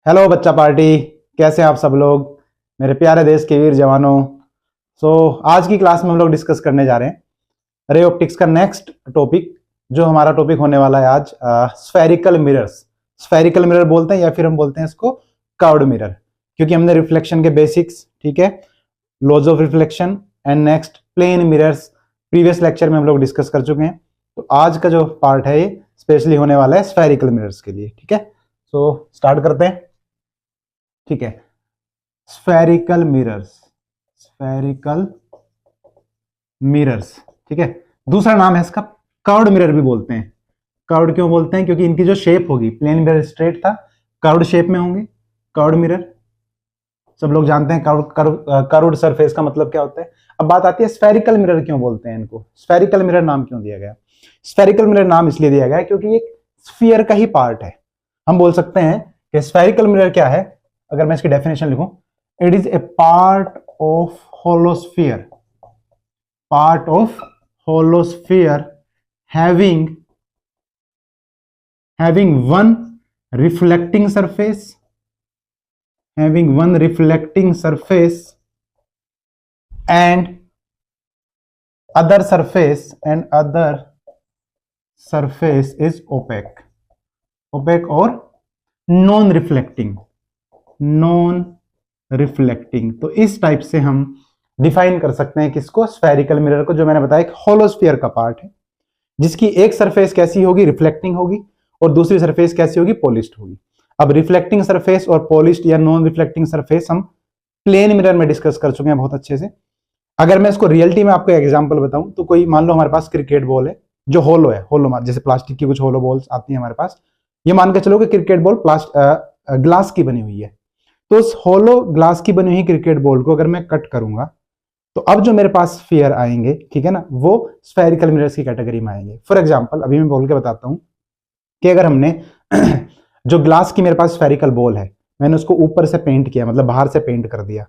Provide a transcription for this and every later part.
Hello बच्चा party, कैसे हैं आप सब लोग, मेरे प्यारे देश के वीर जवानों। आज की क्लास में हम लोग डिस्कस करने जा रहे हैं रे ऑप्टिक्स का नेक्स्ट टॉपिक। जो हमारा टॉपिक होने वाला है आज स्फेरिकल मिरर्स। स्फेरिकल मिरर बोलते हैं या फिर हम बोलते हैं इसको कर्व्ड मिरर, क्योंकि हमने रिफ्लेक्शन के बेसिक्स, ठीक है, laws of reflection and next plane mirrors previous lecture में हम लोग डिस्कस कर चुके हैं। तो आज का जो पार्ट है ये स्पेशली होने वाला है स्फेरिकल मिरर्स के लिए, ठीक है। तो स्टार्ट करते हैं, ठीक है। स्फेरिकल मिरर्स, स्फेरिकल मिरर्स, ठीक है। दूसरा नाम है इसका कर्व्ड मिरर भी बोलते हैं। कर्व्ड क्यों बोलते हैं? क्योंकि इनकी जो शेप होगी, प्लेन मिरर स्ट्रेट था, कर्व्ड शेप में होंगे कर्व्ड मिरर। सब लोग जानते हैं कर्व्ड सरफेस का मतलब क्या होता है। अब बात आती है स्फेरिकल मिरर क्यों बोलते हैं इनको, स्फेरिकल मिरर नाम क्यों दिया गया? स्फेरिकल मिरर नाम इसलिए दिया गया क्योंकि एक स्फीयर का ही पार्ट है। हम बोल सकते हैं कि स्फेरिकल मिरर क्या है, अगर मैं इसकी डेफिनेशन लिखूं, it is a part of hollow sphere, part of hollow sphere having one reflecting surface, having one reflecting surface and other surface is opaque or non reflecting। तो इस टाइप से हम डिफाइन कर सकते हैं किसको, स्फेरिकल मिरर को। जो मैंने बताया एक होलोस्फीयर का पार्ट है जिसकी एक सरफेस कैसी होगी, रिफ्लेक्टिंग होगी, और दूसरी सरफेस कैसी होगी, पॉलिश्ड होगी। अब रिफ्लेक्टिंग सरफेस और पॉलिश्ड या नॉन रिफ्लेक्टिंग सरफेस हम प्लेन मिरर में डिस्कस कर चुके हैं बहुत अच्छे से। अगर मैं इसको रियलिटी में आपको एग्जांपल बताऊं तो कोई मान लो हमारे पास क्रिकेट बॉल है जो होलो है, होलो जैसे प्लास्टिक की कुछ होलो बॉल्स आती है हमारे पास। ये मान के चलो कि क्रिकेट बॉल ग्लास की बनी हुई है। तो उस होलो ग्लास की बनी हुई क्रिकेट बॉल को अगर मैं कट करूंगा तो अब जो मेरे पास स्फीयर आएंगे, ठीक है ना, वो स्फेरिकल मिरर्स की कैटेगरी में आएंगे। फॉर एग्जाम्पल अभी मैं बोल के बताता हूं कि अगर हमने जो ग्लास की मेरे पास स्फेरिकल बॉल है, मैंने उसको ऊपर से पेंट किया, मतलब बाहर से पेंट कर दिया,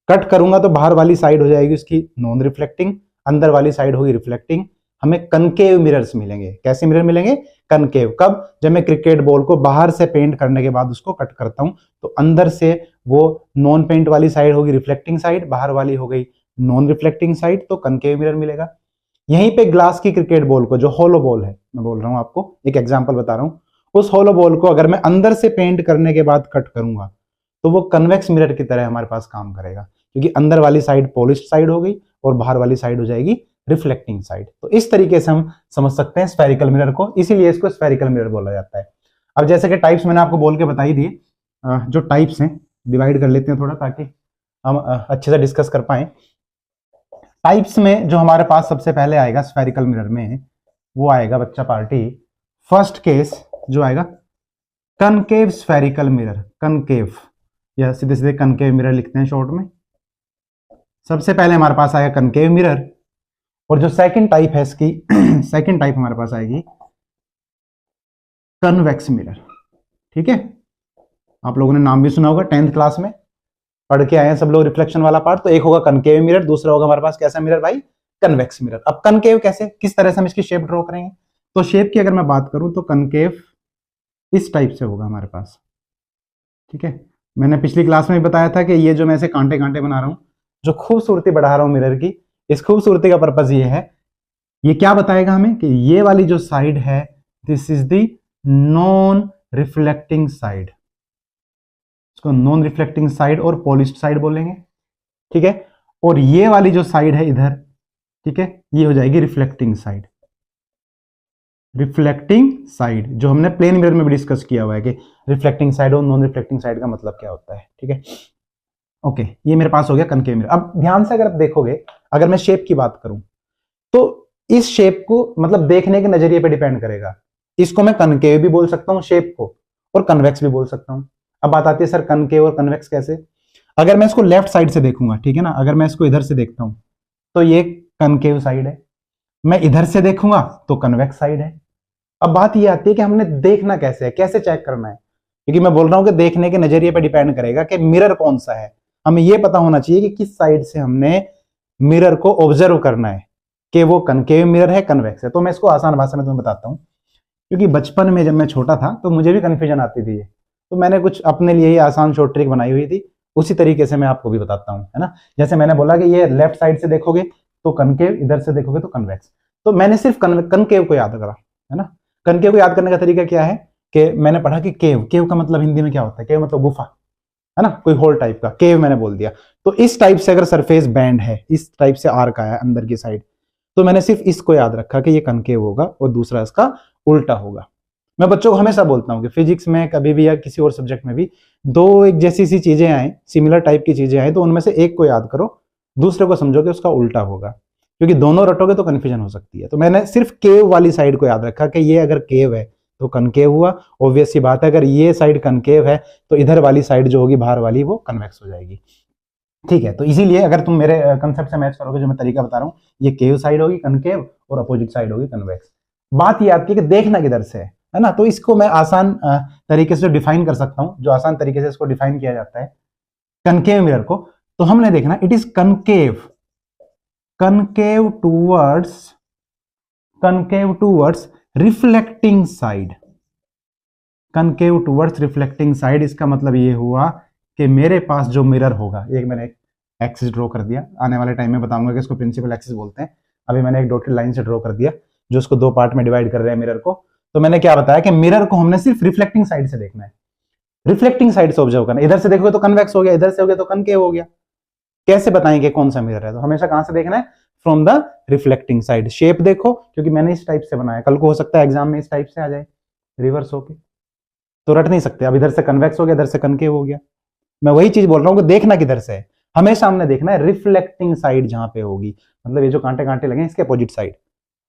कट करूंगा तो बाहर वाली साइड हो जाएगी उसकी नॉन रिफ्लेक्टिंग, अंदर वाली साइड होगी रिफ्लेक्टिंग। हमें कनकेव मिरर्स मिलेंगे। कैसे मिरर मिलेंगे? कनकेव। कब? जब मैं क्रिकेट बॉल को बाहर से पेंट करने के बाद उसको कट करता हूं तो अंदर से वो नॉन पेंट वाली साइड होगी रिफ्लेक्टिंग साइड, बाहर वाली हो गई नॉन रिफ्लेक्टिंग साइड, तो कनकेव मिरर मिलेगा। यहीं पे ग्लास की क्रिकेट बॉल को, जो होलो बॉल है, मैं बोल रहा हूं आपको, एक एग्जाम्पल बता रहा हूं, उस होलो बॉल को अगर मैं अंदर से पेंट करने के बाद कट करूंगा तो वो कन्वेक्स मिरर की तरह हमारे पास काम करेगा, क्योंकि अंदर वाली साइड पॉलिश्ड साइड हो गई और बाहर वाली साइड हो जाएगी रिफ्लेक्टिंग साइड। तो इस तरीके से हम समझ सकते हैं स्फेरिकल मिरर को, इसीलिए इसको स्फेरिकल मिरर बोला जाता है। अब जैसे कि टाइप्स मैंने आपको बोल के बता ही दिए, जो टाइप्स हैं डिवाइड कर लेते हैं थोड़ा ताकि हम अच्छे से डिस्कस कर पाए। टाइप्स में जो हमारे पास सबसे पहले आएगा स्फेरिकल मिरर में, वो आएगा बच्चा पार्टी, फर्स्ट केस जो आएगा कनकेव स्फेरिकल मिरर। कनकेव या सीधे सीधे कनकेव मिरर लिखते हैं शॉर्ट में। सबसे पहले हमारे पास आएगा कनकेव मिरर, और जो सेकंड टाइप है इसकी सेकंड टाइप हमारे पास आएगी कन्वेक्स मिरर, ठीक है। आप लोगों ने नाम भी सुना होगा, 10th क्लास में पढ़ के आए हैं सब लोग रिफ्लेक्शन वाला पार्ट। तो एक होगा कनकेव मिरर, दूसरा होगा हमारे पास कैसा मिरर भाई, कन्वेक्स मिरर। अब कनकेव कैसे, किस तरह से हम इसकी शेप ड्रॉ करेंगे? तो शेप की अगर मैं बात करूं तो कनकेव इस टाइप से होगा हमारे पास, ठीक है। मैंने पिछली क्लास में भी बताया था कि ये जो मैं ऐसे कांटे कांटे बना रहा हूं, जो खूबसूरती बढ़ा रहा हूं मिरर की, इस खूबसूरती का पर्पज ये है, ये क्या बताएगा हमें कि ये वाली जो साइड है this is the non reflecting side, इसको नॉन रिफ्लेक्टिंग साइड और पॉलिश्ड साइड बोलेंगे, ठीक है। और ये वाली जो साइड है इधर, ठीक है, ये हो जाएगी रिफ्लेक्टिंग साइड। रिफ्लेक्टिंग साइड जो हमने प्लेन मिरर में भी डिस्कस किया हुआ है कि रिफ्लेक्टिंग साइड और नॉन रिफ्लेक्टिंग साइड का मतलब क्या होता है, ठीक है। ओके, ये मेरे पास हो गया कनकेव मिरर। अब ध्यान से अगर आप देखोगे, अगर मैं शेप की बात करूं तो इस शेप को मतलब देखने के नजरिए पे डिपेंड करेगा। इसको मैं कनकेव भी बोल सकता हूं शेप को, और कन्वेक्स भी बोल सकता हूं। अब बात आती है सर कनकेव और कन्वेक्स कैसे? अगर मैं इसको लेफ्ट साइड से देखूंगा, ठीक है ना, अगर मैं इसको इधर से देखता हूं तो ये कनकेव साइड है, मैं इधर से देखूंगा तो कन्वेक्स साइड है। अब बात ये आती है कि हमने देखना कैसे है, कैसे चेक करना है, क्योंकि मैं बोल रहा हूं कि देखने के नजरिए पे डिपेंड करेगा कि मिरर कौन सा है। हमें यह पता होना चाहिए कि किस साइड से हमने मिरर को ऑब्जर्व करना है, कि वो कनकेव मिरर है कन्वेक्स है। तो मैं इसको आसान भाषा में तुम्हें बताता हूं, क्योंकि बचपन में जब मैं छोटा था तो मुझे भी कंफ्यूजन आती थी तो मैंने कुछ अपने लिए ही आसान शॉर्ट ट्रिक बनाई हुई थी, उसी तरीके से मैं आपको भी बताता हूँ, है ना। जैसे मैंने बोला कि ये लेफ्ट साइड से देखोगे तो कनकेव, इधर से देखोगे तो कन्वेक्स। तो मैंने सिर्फ कनकेव को याद करा, है ना। कनकेव को याद करने का तरीका क्या है कि मैंने पढ़ा कि केव, केव का मतलब हिंदी में क्या होता है, केव मतलब गुफा, है ना, कोई होल टाइप का, केव मैंने बोल दिया। तो इस टाइप से अगर सरफेस बैंड है, इस टाइप से आर्क आया अंदर की साइड, तो मैंने सिर्फ इसको याद रखा कि ये कनकेव होगा और दूसरा इसका उल्टा होगा। मैं बच्चों को हमेशा बोलता हूँ कि फिजिक्स में कभी भी या किसी और सब्जेक्ट में भी दो एक जैसी सी चीजें आए, सिमिलर टाइप की चीजें आए, तो उनमें से एक को याद करो, दूसरे को समझो कि उसका उल्टा होगा, क्योंकि दोनों रटोगे तो कंफ्यूजन हो सकती है। तो मैंने सिर्फ केव वाली साइड को याद रखा कि ये अगर केव है तो कनकेव हुआ, ऑब्वियस सी बात है अगर ये साइड कनकेव है तो इधर वाली साइड जो होगी बाहर वाली वो कन्वेक्स हो जाएगी, ठीक है। तो इसीलिए अगर तुम मेरे कंसेप्ट से मैच करोगे, जो मैं तरीका बता रहा हूँ, ये केव साइड होगी कनकेव और अपोजिट साइड होगी कन्वेक्स। बात ये आपकी कि देखना किधर से है ना। तो इसको मैं आसान तरीके से डिफाइन कर सकता हूं, जो आसान तरीके से इसको डिफाइन किया जाता है कनकेव मिरर को। तो हमने देखना it is concave, concave towards reflecting side, concave towards reflecting side. इसका मतलब ये हुआ कि मेरे पास जो मिरर होगा, एक मैंने एक एक्सिस ड्रॉ कर दिया, आने वाले टाइम में बताऊंगा कि इसको प्रिंसिपल एक्सिस बोलते हैं। अभी मैंने एक डॉटेड लाइन से ड्रॉ कर दिया जो उसको दो पार्ट में डिवाइड कर रहे हैं मिरर को। तो मैंने क्या बताया कि मिरर को हमने सिर्फ रिफ्लेक्टिंग साइड से देखना है, रिफ्लेक्टिंग साइड से ऑब्जर्व करना। इधर से देखोगे तो कन्वेक्स हो गया, इधर से हो गया तो कनकेव हो गया। कैसे बताएंगे कौन सा मिरर है, तो हमेशा कहां से देखना है, from the reflecting side. Shape देखो, क्योंकि मैंने इस टाइप से बनाया, कल को हो सकता है एग्जाम में इस टाइप से आ जाए रिवर्स होके, तो रट नहीं सकते। अब इधर से कन्वेक्स हो गया, इधर से कनकेव हो गया। मैं वही चीज बोल रहा हूं कि देखना किधर से है, हमेशा हमने देखना है रिफ्लेक्टिंग साइड जहां पे होगी, मतलब ये जो कांटे कांटे लगे इसके अपोजिट साइड,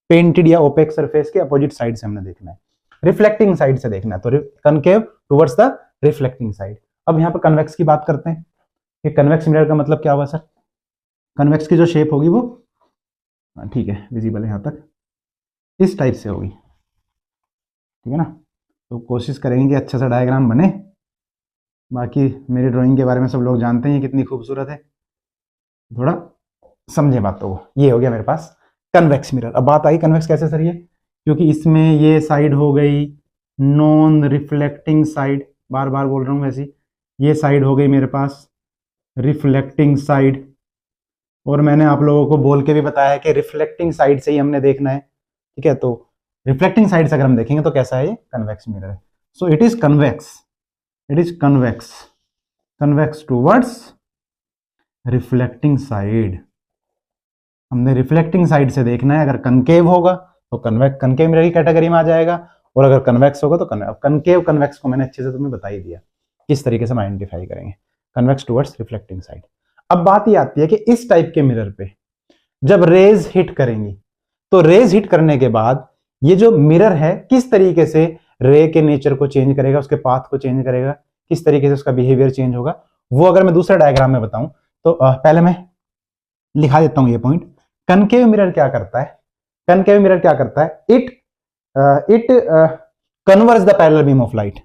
पेंटेड या ओपेक सरफेस के अपोजिट साइड से हमने देखना है, रिफ्लेक्टिंग साइड से देखना है। तो concave towards the reflecting side. अब यहां पर कन्वेक्स की बात करते हैं कि कन्वेक्स मिरर का मतलब क्या हुआ सर। कन्वेक्स की जो शेप होगी वो, ठीक है विजिबल है यहां तक, इस टाइप से होगी, ठीक है ना। तो कोशिश करेंगे कि अच्छा सा डायग्राम बने। बाकी मेरी ड्राइंग के बारे में सब लोग जानते हैं कितनी खूबसूरत है, थोड़ा समझे बातों को। ये हो गया मेरे पास कन्वेक्स मिरर। अब बात आई कन्वेक्स कैसे सर ये, क्योंकि इसमें ये साइड हो गई नॉन रिफ्लेक्टिंग साइड, बार बार बोल रहा हूं वैसे, ये साइड हो गई मेरे पास रिफ्लेक्टिंग साइड। और मैंने आप लोगों को बोल के भी बताया कि रिफ्लेक्टिंग साइड से ही हमने देखना है, ठीक है। तो रिफ्लेक्टिंग साइड से अगर हम देखेंगे तो कैसा है ये, कन्वेक्स मिरर है। So it is convex, it is convex, convex towards reflecting side. हमने रिफ्लेक्टिंग साइड से देखना है, अगर कनकेव होगा तो कनकेव मिरर की कैटेगरी में आ जाएगा, और अगर कन्वेक्स होगा तो कनकेव कन्वेक्स को मैंने अच्छे से तुम्हें बता ही दिया किस तरीके से हम आइडेंटिफाई करेंगे, कन्वेक्स टुवर्ड्स रिफ्लेक्टिंग साइड। अब बात ये आती है कि इस टाइप के मिरर पे जब रेज हिट करेंगी, तो रेज हिट करने के बाद ये जो मिरर है किस तरीके से रे के नेचर को चेंज करेगा, उसके पाथ को चेंज करेगा, किस तरीके से उसका बिहेवियर चेंज होगा, वो अगर मैं दूसरे डायग्राम में बताऊं तो पहले मैं लिखा देता हूं ये पॉइंट। कनकेव मिरर क्या करता है, कनकेव मिरर क्या करता है, it converse the parallel beam of light.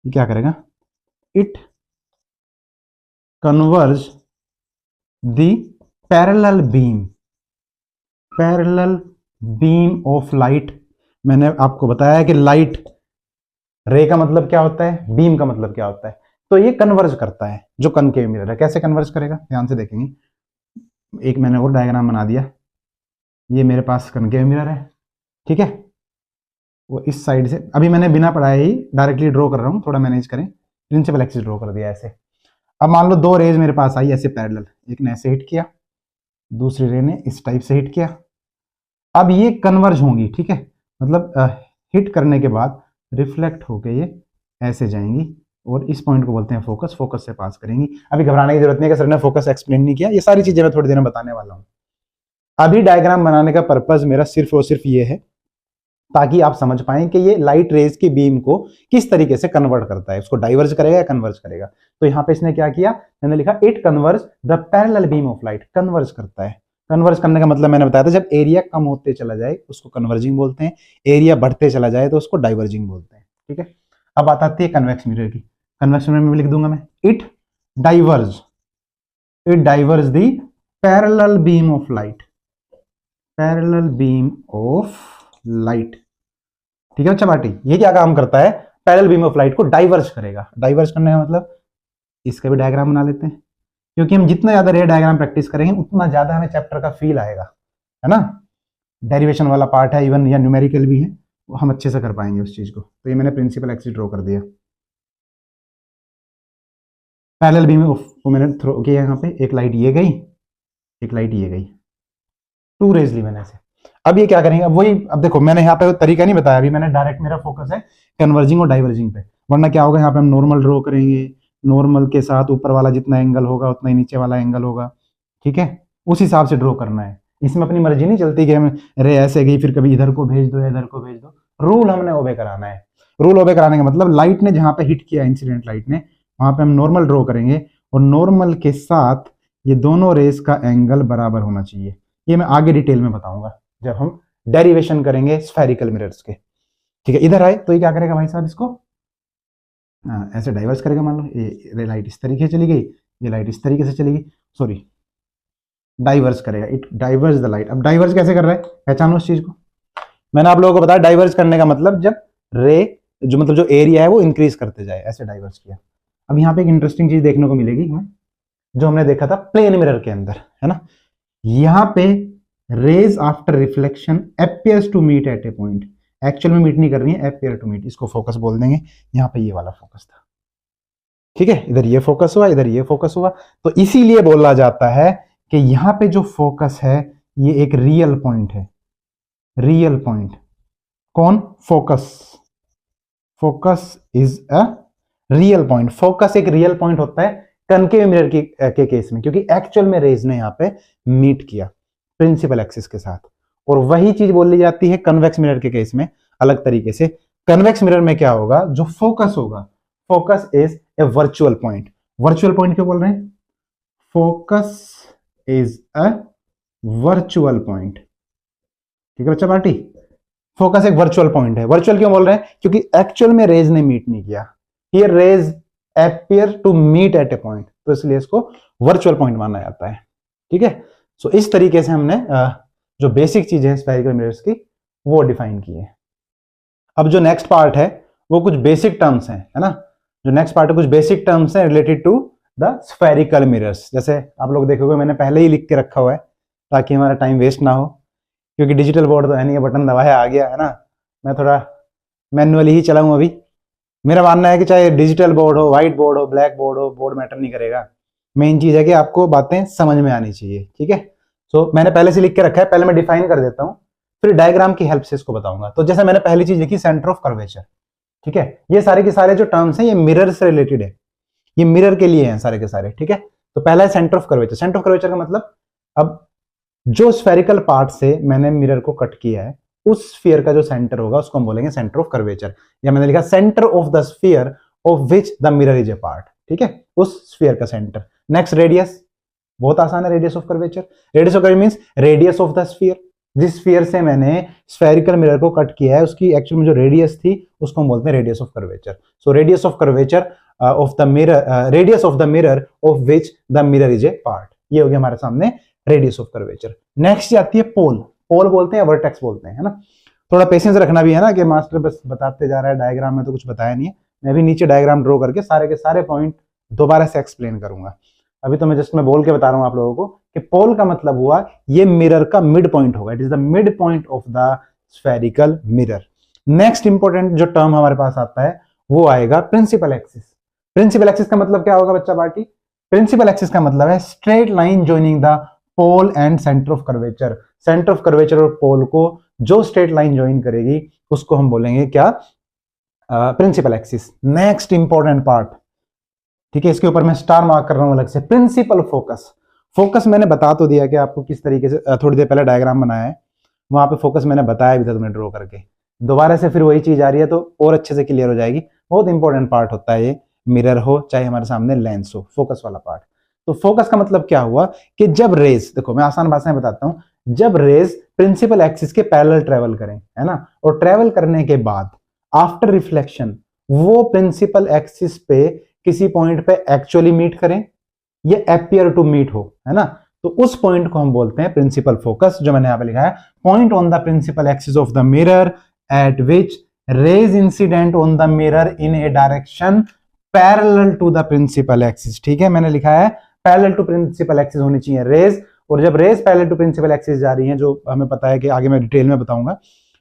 क्या करेगा, it converse the parallel beam of light. मैंने आपको बताया कि लाइट रे का मतलब क्या होता है, बीम का मतलब क्या होता है, तो ये कन्वर्ज करता है जो कनकेव मिरर है। कैसे कन्वर्ज करेगा, ध्यान से देखेंगे। एक मैंने और डायग्राम बना दिया, ये मेरे पास कनकेव मिरर है, ठीक है। वो इस साइड से अभी मैंने बिना पढ़ाए ही डायरेक्टली ड्रॉ कर रहा हूं, थोड़ा मैनेज करें, प्रिंसिपल एक्सिस ड्रॉ कर दिया ऐसे। अब मान लो दो रेज मेरे पास आई ऐसे पैरेलल, एक ने ऐसे हिट किया, दूसरी रे ने इस टाइप से हिट किया। अब ये कन्वर्ज होंगी, ठीक है, मतलब हिट करने के बाद रिफ्लेक्ट होके ये ऐसे जाएंगी, और इस पॉइंट को बोलते हैं फोकस, फोकस से पास करेंगी। अभी घबराने की जरूरत नहीं है कि सर ने फोकस एक्सप्लेन नहीं किया, ये सारी चीजें मैं थोड़ी देर में बताने वाला हूं। अभी डायग्राम बनाने का पर्पज मेरा सिर्फ और सिर्फ ये है ताकि आप समझ पाएं कि ये लाइट रेज की बीम को किस तरीके से कन्वर्ट करता है, उसको डाइवर्ज करेगा या कन्वर्ज करेगा। तो यहां पे इसने क्या किया, मैंने लिखा it converge the parallel beam of light, converge करता है। कन्वर्ज करने का मतलब मैंने बताया था, जब एरिया कम होते चला जाए उसको कन्वर्जिंग बोलते हैं, एरिया बढ़ते चला जाए तो उसको डाइवर्जिंग बोलते हैं, ठीक है। अब बात आती है कन्वेक्स मिरर की। कन्वेक्स मिरर में लिख दूंगा मैं it diverge the parallel beam of light, parallel beam of light, ठीक है बच्चा पार्टी। ये क्या काम करता है, पैरेलल बीम ऑफ लाइट को डाइवर्ज करेगा। डाइवर्ज करने का मतलब इसका भी डायग्राम बना लेते हैं, क्योंकि हम जितना ज्यादा रे डायग्राम प्रैक्टिस करेंगे उतना ज्यादा हमें चैप्टर का फील आएगा, है ना। डेरिवेशन वाला पार्ट है इवन, या न्यूमेरिकल भी है, वो हम अच्छे से कर पाएंगे उस चीज को। तो ये मैंने प्रिंसिपल एक्सिस ड्रॉ कर दिया। पैरेलल बीम ऑफ को मैंने थ्रो किया, यहाँ पे एक लाइट ये गई, एक लाइट ये गई, 2 रेज ली मैंने ऐसे। अब ये क्या करेंगे, अब वही, अब देखो मैंने यहाँ पे तरीका नहीं बताया, अभी मैंने डायरेक्ट, मेरा फोकस है कन्वर्जिंग और डाइवर्जिंग पे, वरना क्या होगा, यहाँ पे हम नॉर्मल ड्रॉ करेंगे, नॉर्मल के साथ ऊपर वाला जितना एंगल होगा उतना ही नीचे वाला एंगल होगा, ठीक है, उस हिसाब से ड्रॉ करना है। इसमें अपनी मर्जी नहीं चलती कि हम रे ऐसे गई फिर कभी इधर को भेज दो या इधर को भेज दो, रूल हमने ओबे कराना है। रूल ओबे कराने का मतलब लाइट ने जहां पे हिट किया, इंसिडेंट लाइट ने, वहां पे हम नॉर्मल ड्रॉ करेंगे और नॉर्मल के साथ ये दोनों रेस का एंगल बराबर होना चाहिए। ये मैं आगे डिटेल में बताऊंगा जब हम डेरिवेशन करेंगे स्फेरिकल मिरर्स के, ठीक है। इधर आए तो ये क्या करेगा भाई साहब, इसको ऐसे डाइवर्स करेगा। मान लो ये लाइट इस तरीके से चली गई, ये लाइट इस तरीके से चली गई, सॉरी डाइवर्स करेगा, इट डाइवर्स द लाइट। अब डाइवर्स कैसे कर रहा है, पहचानो उस चीज को। मैंने आप लोगों को बताया डाइवर्स करने का मतलब जब रे जो मतलब जो एरिया है वो इंक्रीज करते जाए, ऐसे डाइवर्स किया। अब यहाँ पे एक इंटरेस्टिंग चीज देखने को मिलेगी हमें, जो हमने देखा था प्लेन मिरर के अंदर, है ना। यहाँ पे rays after reflection appears to meet at a point, actual में मीट नहीं कर रही है, appear टू मीट, इसको फोकस बोल देंगे। यहाँ पे ये वाला फोकस था, ठीक है, इधर ये फोकस हुआ, इधर ये फोकस हुआ, तो इसीलिए बोला जाता है कि यहाँ पे जो फोकस है ये एक रियल पॉइंट है। रियल पॉइंट कौन, focus, focus is a real point. Focus एक रियल पॉइंट होता है कनकेव मिरर के केस में, क्योंकि एक्चुअल में रेज ने यहाँ पे मीट किया प्रिंसिपल एक्सिस के साथ। और वही चीज बोली जाती है कन्वेक्स मिरर के केस में अलग तरीके से। कन्वेक्स मिरर में क्या होगा, जो फोकस होगा, focus is a virtual point. Virtual point क्यों बोल रहे हैं, focus is a virtual point, ठीक है बच्चा पार्टी। फोकस एक वर्चुअल पॉइंट है। वर्चुअल क्यों बोल रहे हैं, क्योंकि एक्चुअल में रेज ने मीट नहीं किया, here rays appear to meet at a point, तो इसलिए इसको वर्चुअल पॉइंट माना जाता है, ठीक है। सो इस तरीके से हमने जो बेसिक चीजें हैं स्फेरिकल मिरर्स की वो डिफाइन की है। अब जो नेक्स्ट पार्ट है वो कुछ बेसिक टर्म्स हैं, है ना। जो नेक्स्ट पार्ट है कुछ बेसिक टर्म्स हैं related to the spherical mirrors. जैसे आप लोग देखोगे मैंने पहले ही लिख के रखा हुआ है ताकि हमारा टाइम वेस्ट ना हो, क्योंकि डिजिटल बोर्ड तो है नहीं, बटन दबाया आ गया, है ना। मैं थोड़ा मैनुअली ही चलाऊं अभी। मेरा मानना है कि चाहे डिजिटल बोर्ड हो, व्हाइट बोर्ड हो, ब्लैक बोर्ड हो, बोर्ड मैटर नहीं करेगा। मेन चीज है कि आपको बातें समझ में आनी चाहिए, ठीक है। सो मैंने पहले से लिख के रखा है, पहले मैं डिफाइन कर देता हूँ, फिर डायग्राम की हेल्प से इसको बताऊंगा। तो जैसे मैंने पहली चीज लिखी सेंटर ऑफ कर्वेचर, ठीक है। ये सारे के सारे जो टर्म्स हैं ये मिरर से रिलेटेड है, ये मिरर के लिए हैं सारे के सारे, ठीक है। तो पहला है centre of curvature. Centre of curvature का मतलब, अब जो स्फेरिकल पार्ट से मैंने मिरर को कट किया है उस स्फीयर का जो सेंटर होगा उसको हम बोलेंगे सेंटर ऑफ कर्वेचर, या मैंने लिखा centre of the sphere of which the mirror is a part, ठीक है, उस स्फीयर का सेंटर। नेक्स्ट रेडियस, बहुत आसान है, radius of curvature. Radius of curvature means radius of the sphere. जिस स्फीयर से मैंने स्फेरिकल मिरर को कट किया है उसकी एक्चुअल में जो रेडियस थी उसको हम बोलते हैं radius of curvature. So radius of curvature of the mirror, radius of the mirror of which the mirror is a part, ये हो गया हमारे सामने रेडियस ऑफ कर्वेचर। नेक्स्ट आती है पोल। पोल बोलते हैं, वर्टेक्स बोलते हैं, है ना। थोड़ा पेशेंस रखना भी है ना, कि मास्टर बस बताते जा रहा है, डायग्राम में तो कुछ बताया नहीं है। मैं भी नीचे डायग्राम ड्रॉ करके सारे के सारे पॉइंट दोबारा से एक्सप्लेन करूंगा। अभी तो मैं जस्ट मैं बोल के बता रहा हूं आप लोगों को कि पोल का मतलब हुआ ये मिरर का मिड पॉइंट होगा, it is the mid point of the spherical mirror. Next important जो टर्म हमारे पास आता है वो आएगा प्रिंसिपल एक्सिस। प्रिंसिपल एक्सिस का मतलब क्या होगा बच्चा पार्टी, प्रिंसिपल एक्सिस का मतलब है straight line joining the pole and centre of curvature. Centre of curvature और पोल को जो स्ट्रेट लाइन ज्वाइन करेगी उसको हम बोलेंगे क्या, principal axis. Next important part, ठीक है, इसके ऊपर मैं स्टार मार्क कर रहा हूं अलग से, प्रिंसिपल फोकस। फोकस मैंने बता तो दिया कि आपको किस तरीके से, थोड़ी देर पहले डायग्राम बनाया है वहां पे फोकस मैंने बताया भी था तुम्हें ड्रॉ करके, दोबारा से फिर वही चीज आ रही है तो और अच्छे से क्लियर हो जाएगी। बहुत इंपॉर्टेंट पार्ट होता है ये, मिरर हो चाहे हमारे सामने लेंस हो, फोकस वाला पार्ट। तो फोकस का मतलब क्या हुआ कि जब रेज, देखो मैं आसान भाषा में बताता हूं, जब रेज प्रिंसिपल एक्सिस के पैरेलल ट्रेवल करें, है ना, और ट्रेवल करने के बाद आफ्टर रिफ्लेक्शन वो प्रिंसिपल एक्सिस पे किसी पॉइंट पे एक्चुअली मीट करें, ये appear टू मीट हो, है ना, तो उस पॉइंट को हम बोलते हैं प्रिंसिपल फोकस, जो मैंने यहां पे लिखा है, point on the principal axis of the mirror at which rays incident on the mirror in a direction parallel to the principal axis. ठीक है, मैंने लिखा है पैरेलल टू प्रिंसिपल एक्सिस होनी चाहिए रेज, और जब rays parallel to principal axis जा रही है, जो हमें पता है कि आगे मैं डिटेल में बताऊंगा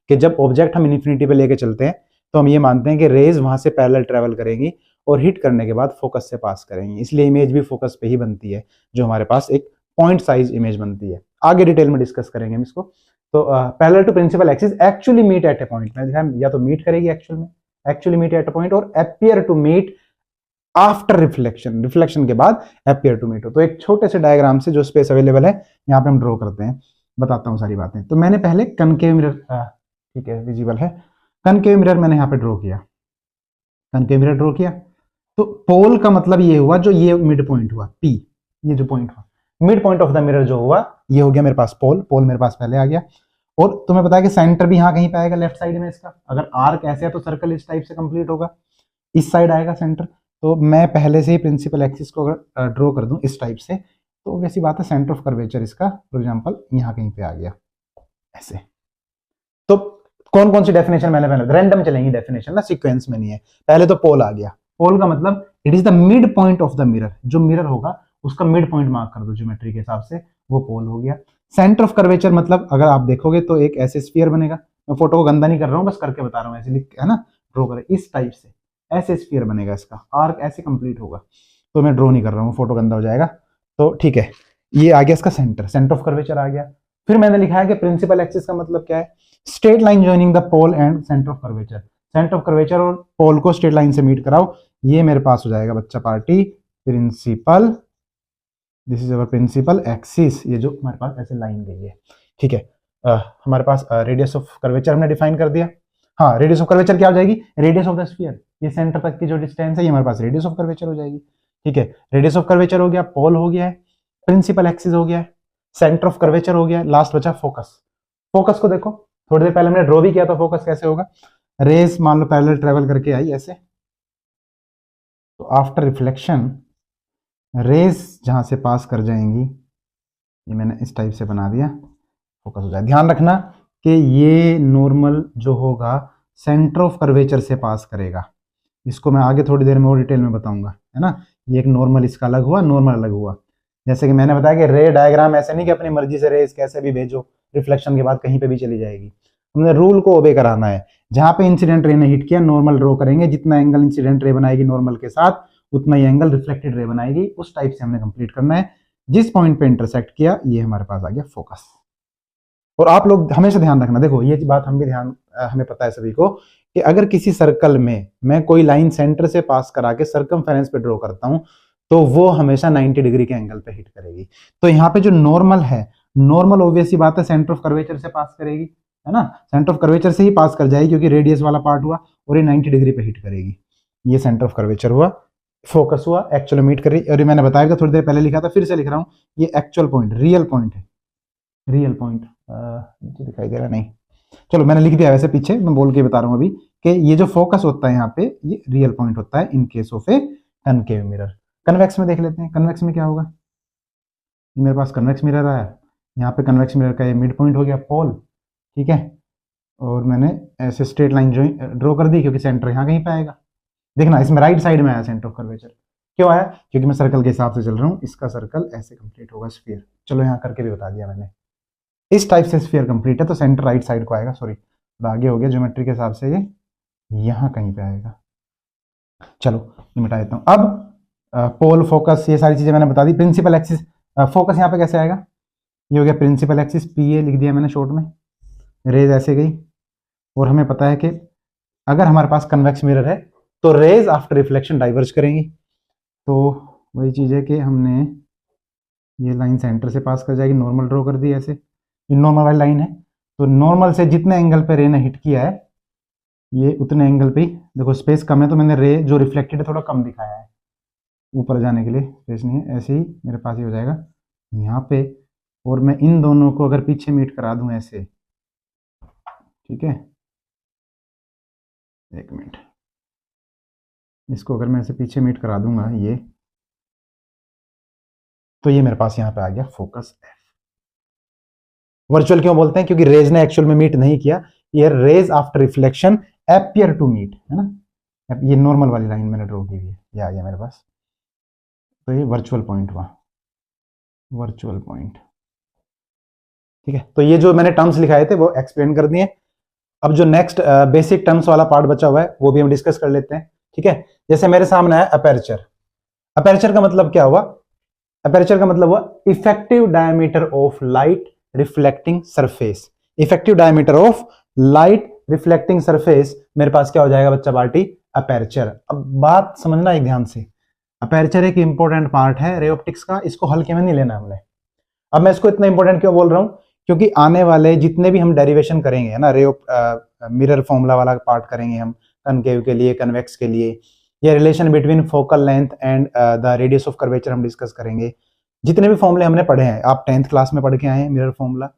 कि जब ऑब्जेक्ट हम इन्फिनिटी पे लेके चलते हैं तो हम ये मानते हैं कि रेज वहां से पैरेलल ट्रेवल करेंगी और हिट करने के बाद फोकस से पास करेंगी, इसलिए इमेज भी फोकस पे ही बनती है, जो हमारे पास एक पॉइंट साइज इमेज बनती है। आगे डिटेल में डिस्कस करेंगे हम इसको। तो parallel to principal axis actually meet at a point, या तो मीट करेगी actually meet at a point, और appear to meet after reflection, reflection के बाद अपियर टू मीट हो। तो एक छोटे से डायग्राम से जो स्पेस अवेलेबल है यहाँ पे हम ड्रॉ करते हैं, बताता हूँ सारी बातें। तो मैंने पहले कनकेव मिरर, ठीक है विजिबल है, कनकेव मिरर मैंने यहाँ पे ड्रॉ किया, कनकेव मिरर ड्रॉ किया। तो पोल का मतलब ये हुआ जो ये मिड पॉइंट हुआ पी, ये जो पॉइंट हुआ mid point of the mirror जो हुआ ये हो गया मेरे पास पोल, पोल मेरे पास पहले आ गया। और तुम्हें पता है कि सेंटर भी यहाँ कहीं पे आएगा लेफ्ट साइड में इसका, अगर आर्क ऐसे है तो सर्कल इस टाइप से कंप्लीट होगा, इस साइड आएगा सेंटर। तो मैं पहले से ही प्रिंसिपल एक्सिस को अगर ड्रॉ कर दूं इस टाइप से, तो वैसी बात है सेंटर ऑफ कर्वेचर इसका फॉर एग्जांपल यहाँ कहीं पे आ गया ऐसे। तो कौन कौन सी डेफिनेशन मैंने पहले रैंडम चलेंगी डेफिनेशन ना, सीक्वेंस में नहीं है। पहले तो पोल आ गया, पोल का मतलब it is the mid point of the mirror, जो मिरर होगा उसका मिड पॉइंट मार्क कर दो ज्योमेट्री के हिसाब से, वो पोल हो गया। सेंटर ऑफ कर्वेचर मतलब अगर आप देखोगे तो एक ऐसे स्फीयर बनेगा, मैं फोटो को गंदा नहीं कर रहा हूँ, बस करके बता रहा हूँ, ऐसे लिख है ना, ड्रॉ करें इस टाइप से, ऐसे स्फीयर बनेगा, इसका आर्क ऐसे कंप्लीट होगा। तो मैं ड्रॉ नहीं कर रहा हूँ, फोटो गंदा हो जाएगा। तो ठीक है, ये आ गया इसका सेंटर, सेंटर ऑफ कर्वेचर आ गया। फिर मैंने लिखा है कि प्रिंसिपल एक्सिस का मतलब क्या है, straight line joining the pole and centre of curvature, centre of curvature और पोल को स्ट्रेट लाइन से मीट कराओ, ये मेरे पास हो जाएगा बच्चा party principal, this is our principal axis, ये जो हमारे पास ऐसे लाइन गई है। ठीक है, हमारे पास रेडियस ऑफ कर्वेचर हमने डिफाइन कर दिया। हाँ, रेडियस ऑफ कर्वेचर क्या हो जाएगी, रेडियस ऑफ द स्फीयर, ये सेंटर तक की जो डिस्टेंस है ये हमारे पास रेडियस ऑफ कर्वेचर हो जाएगी। ठीक है, रेडियस ऑफ कर्वेचर हो गया, पोल हो गया है, प्रिंसिपल एक्सिस हो गया है, सेंटर ऑफ कर्वेचर हो गया, लास्ट बचा फोकस। फोकस को देखो, थोड़ी देर पहले हमने ड्रॉ भी किया था, फोकस कैसे होगा, रेस मान लो पैरेलल ट्रेवल करके आई ऐसे, तो आफ्टर रिफ्लेक्शन रेस जहां से पास कर जाएंगी, ये मैंने इस टाइप से बना दिया, फोकस हो जाए। ध्यान रखना कि ये नॉर्मल जो होगा सेंटर ऑफ कर्वेचर से पास करेगा, इसको मैं आगे थोड़ी देर में और डिटेल में बताऊंगा, है ना। ये एक नॉर्मल इसका अलग हुआ, नॉर्मल अलग हुआ। जैसे कि मैंने बताया कि रे डायग्राम ऐसे नहीं कि अपनी मर्जी से रेस कैसे भी भेजो, रिफ्लेक्शन के बाद कहीं पे भी चली जाएगी, हमने रूल को ओबे कराना है। जहां पे इंसिडेंट रे ने हिट किया नॉर्मल ड्रॉ करेंगे, जितना एंगल इंसिडेंट रे बनाएगी नॉर्मल के साथ उतना ही एंगल रिफ्लेक्टेड रे बनाएगी, उस टाइप से हमने कंप्लीट करना है। जिस पॉइंट पे इंटरसेक्ट किया ये हमारे पास आ गया फोकस। और आप लोग हमेशा ध्यान रखना, देखो ये बात हम भी हमें पता है सभी को कि अगर किसी सर्कल में मैं कोई लाइन सेंटर से पास करा के सर्कमफेरेंस पे ड्रॉ करता हूं तो वो हमेशा 90 डिग्री के एंगल पे हिट करेगी। तो यहाँ पे जो नॉर्मल है, नॉर्मल ऑब्वियसली बात है सेंटर ऑफ कर्वेचर से पास करेगी, है ना, सेंटर ऑफ कर्वेचर से ही पास कर जाएगी क्योंकि रेडियस वाला पार्ट हुआ, और ये 90 डिग्री पे हिट करेगी। ये सेंटर ऑफ कर्वेचर हुआ, फोकस हुआ, एक्चुअल मीट कर रही, और ये मैंने बताया था थोड़ी देर पहले लिखा था, फिर से लिख रहा हूँ, ये एक्चुअल पॉइंट रियल पॉइंट है, रियल पॉइंट नीचे दिखाई दे रहा नहीं, चलो मैंने लिख दिया वैसे पीछे, मैं बोल के बता रहा हूँ अभी कि ये जो फोकस होता है यहाँ पे ये रियल पॉइंट होता है in case of A concave mirror. Convex में देख लेते हैं, कन्वेक्स में क्या होगा, मेरे पास कन्वेक्स मिरर आया, यहाँ पे कन्वेक्स मिरर का ये मिड पॉइंट हो गया पोल, ठीक है, और मैंने ऐसे स्ट्रेट लाइन ड्रॉ कर दी क्योंकि सेंटर यहाँ कहीं पे आएगा। देखना इसमें राइट साइड में आया सेंटर ऑफ कर्वेचर, क्यों आया, क्योंकि मैं सर्कल के हिसाब से चल रहा हूँ, इसका सर्कल ऐसे कंप्लीट होगा स्फीयर, चलो यहाँ करके भी बता दिया मैंने, इस टाइप से स्फीयर कंप्लीट है तो सेंटर राइट साइड को आएगा, सॉरी आगे हो गया ज्योमेट्री के हिसाब से, ये यहाँ कहीं पे आएगा। चलो ये मिटा देता हूँ। अब पोल फोकस ये सारी चीजें मैंने बता दी। प्रिंसिपल एक्सिस, फोकस यहाँ पे कैसे आएगा, ये हो गया प्रिंसिपल एक्सिस, पी ए लिख दिया मैंने शॉर्ट में, रेज ऐसे गई, और हमें पता है कि अगर हमारे पास कन्वेक्स मिरर है तो रेज आफ्टर रिफ्लेक्शन डाइवर्ज करेंगी। तो वही चीज है कि हमने ये लाइन सेंटर से पास कर जाएगी, नॉर्मल ड्रॉ कर दी ऐसे, नॉर्मल वाली लाइन है, तो नॉर्मल से जितने एंगल पे रे ने हिट किया है ये उतने एंगल पे, देखो स्पेस कम है तो मैंने रे जो रिफ्लेक्टेड है थोड़ा कम दिखाया है, ऊपर जाने के लिए स्पेस नहीं है, ऐसे ही मेरे पास ये हो जाएगा यहाँ पे, और मैं इन दोनों को अगर पीछे मीट करा दूं ऐसे, ठीक है, एक मिनट, इसको अगर मैं ऐसे पीछे मीट करा दूंगा ये, तो ये मेरे पास यहाँ पे आ गया फोकस एफ। वर्चुअल क्यों बोलते हैं, क्योंकि रेज ने एक्चुअल में मीट नहीं किया, ये raise after reflection appear to meet, है ना, ये नॉर्मल वाली लाइन मैंने ड्रॉ की हुई है, ये आ गया मेरे पास। तो ये वर्चुअल पॉइंट हुआ, वर्चुअल पॉइंट। ठीक है, तो ये जो मैंने टर्म्स लिखाए थे वो एक्सप्लेन कर दिए। अब जो नेक्स्ट बेसिक टर्म्स वाला पार्ट बचा हुआ है वो भी हम डिस्कस कर लेते हैं। ठीक है, जैसे मेरे सामने है अपर्चर। अपर्चर का मतलब क्या हुआ? अपर्चर का मतलब हुआ effective diameter of light reflecting surface. Effective diameter of light reflecting surface मेरे पास क्या हो जाएगा बच्चा पार्टी? अपर्चर। अब बात समझना एक ध्यान से, अपर्चर एक इंपॉर्टेंट पार्ट है रे ऑप्टिक्स का, इसको हल्के में नहीं लेना हमने। अब मैं इसको इतना इंपॉर्टेंट क्यों बोल रहा हूं? क्योंकि आने वाले जितने भी हम डेरिवेशन करेंगे, है ना, मिरर फॉर्मूला वाला पार्ट करेंगे हम कनकेव के लिए, कन्वेक्स के लिए, या relation between focal length and the radius of curvature हम डिस्कस करेंगे। जितने भी फॉर्मूले हमने पढ़े हैं, आप 10th क्लास में पढ़ के आए हैं मिरर फॉर्मूला,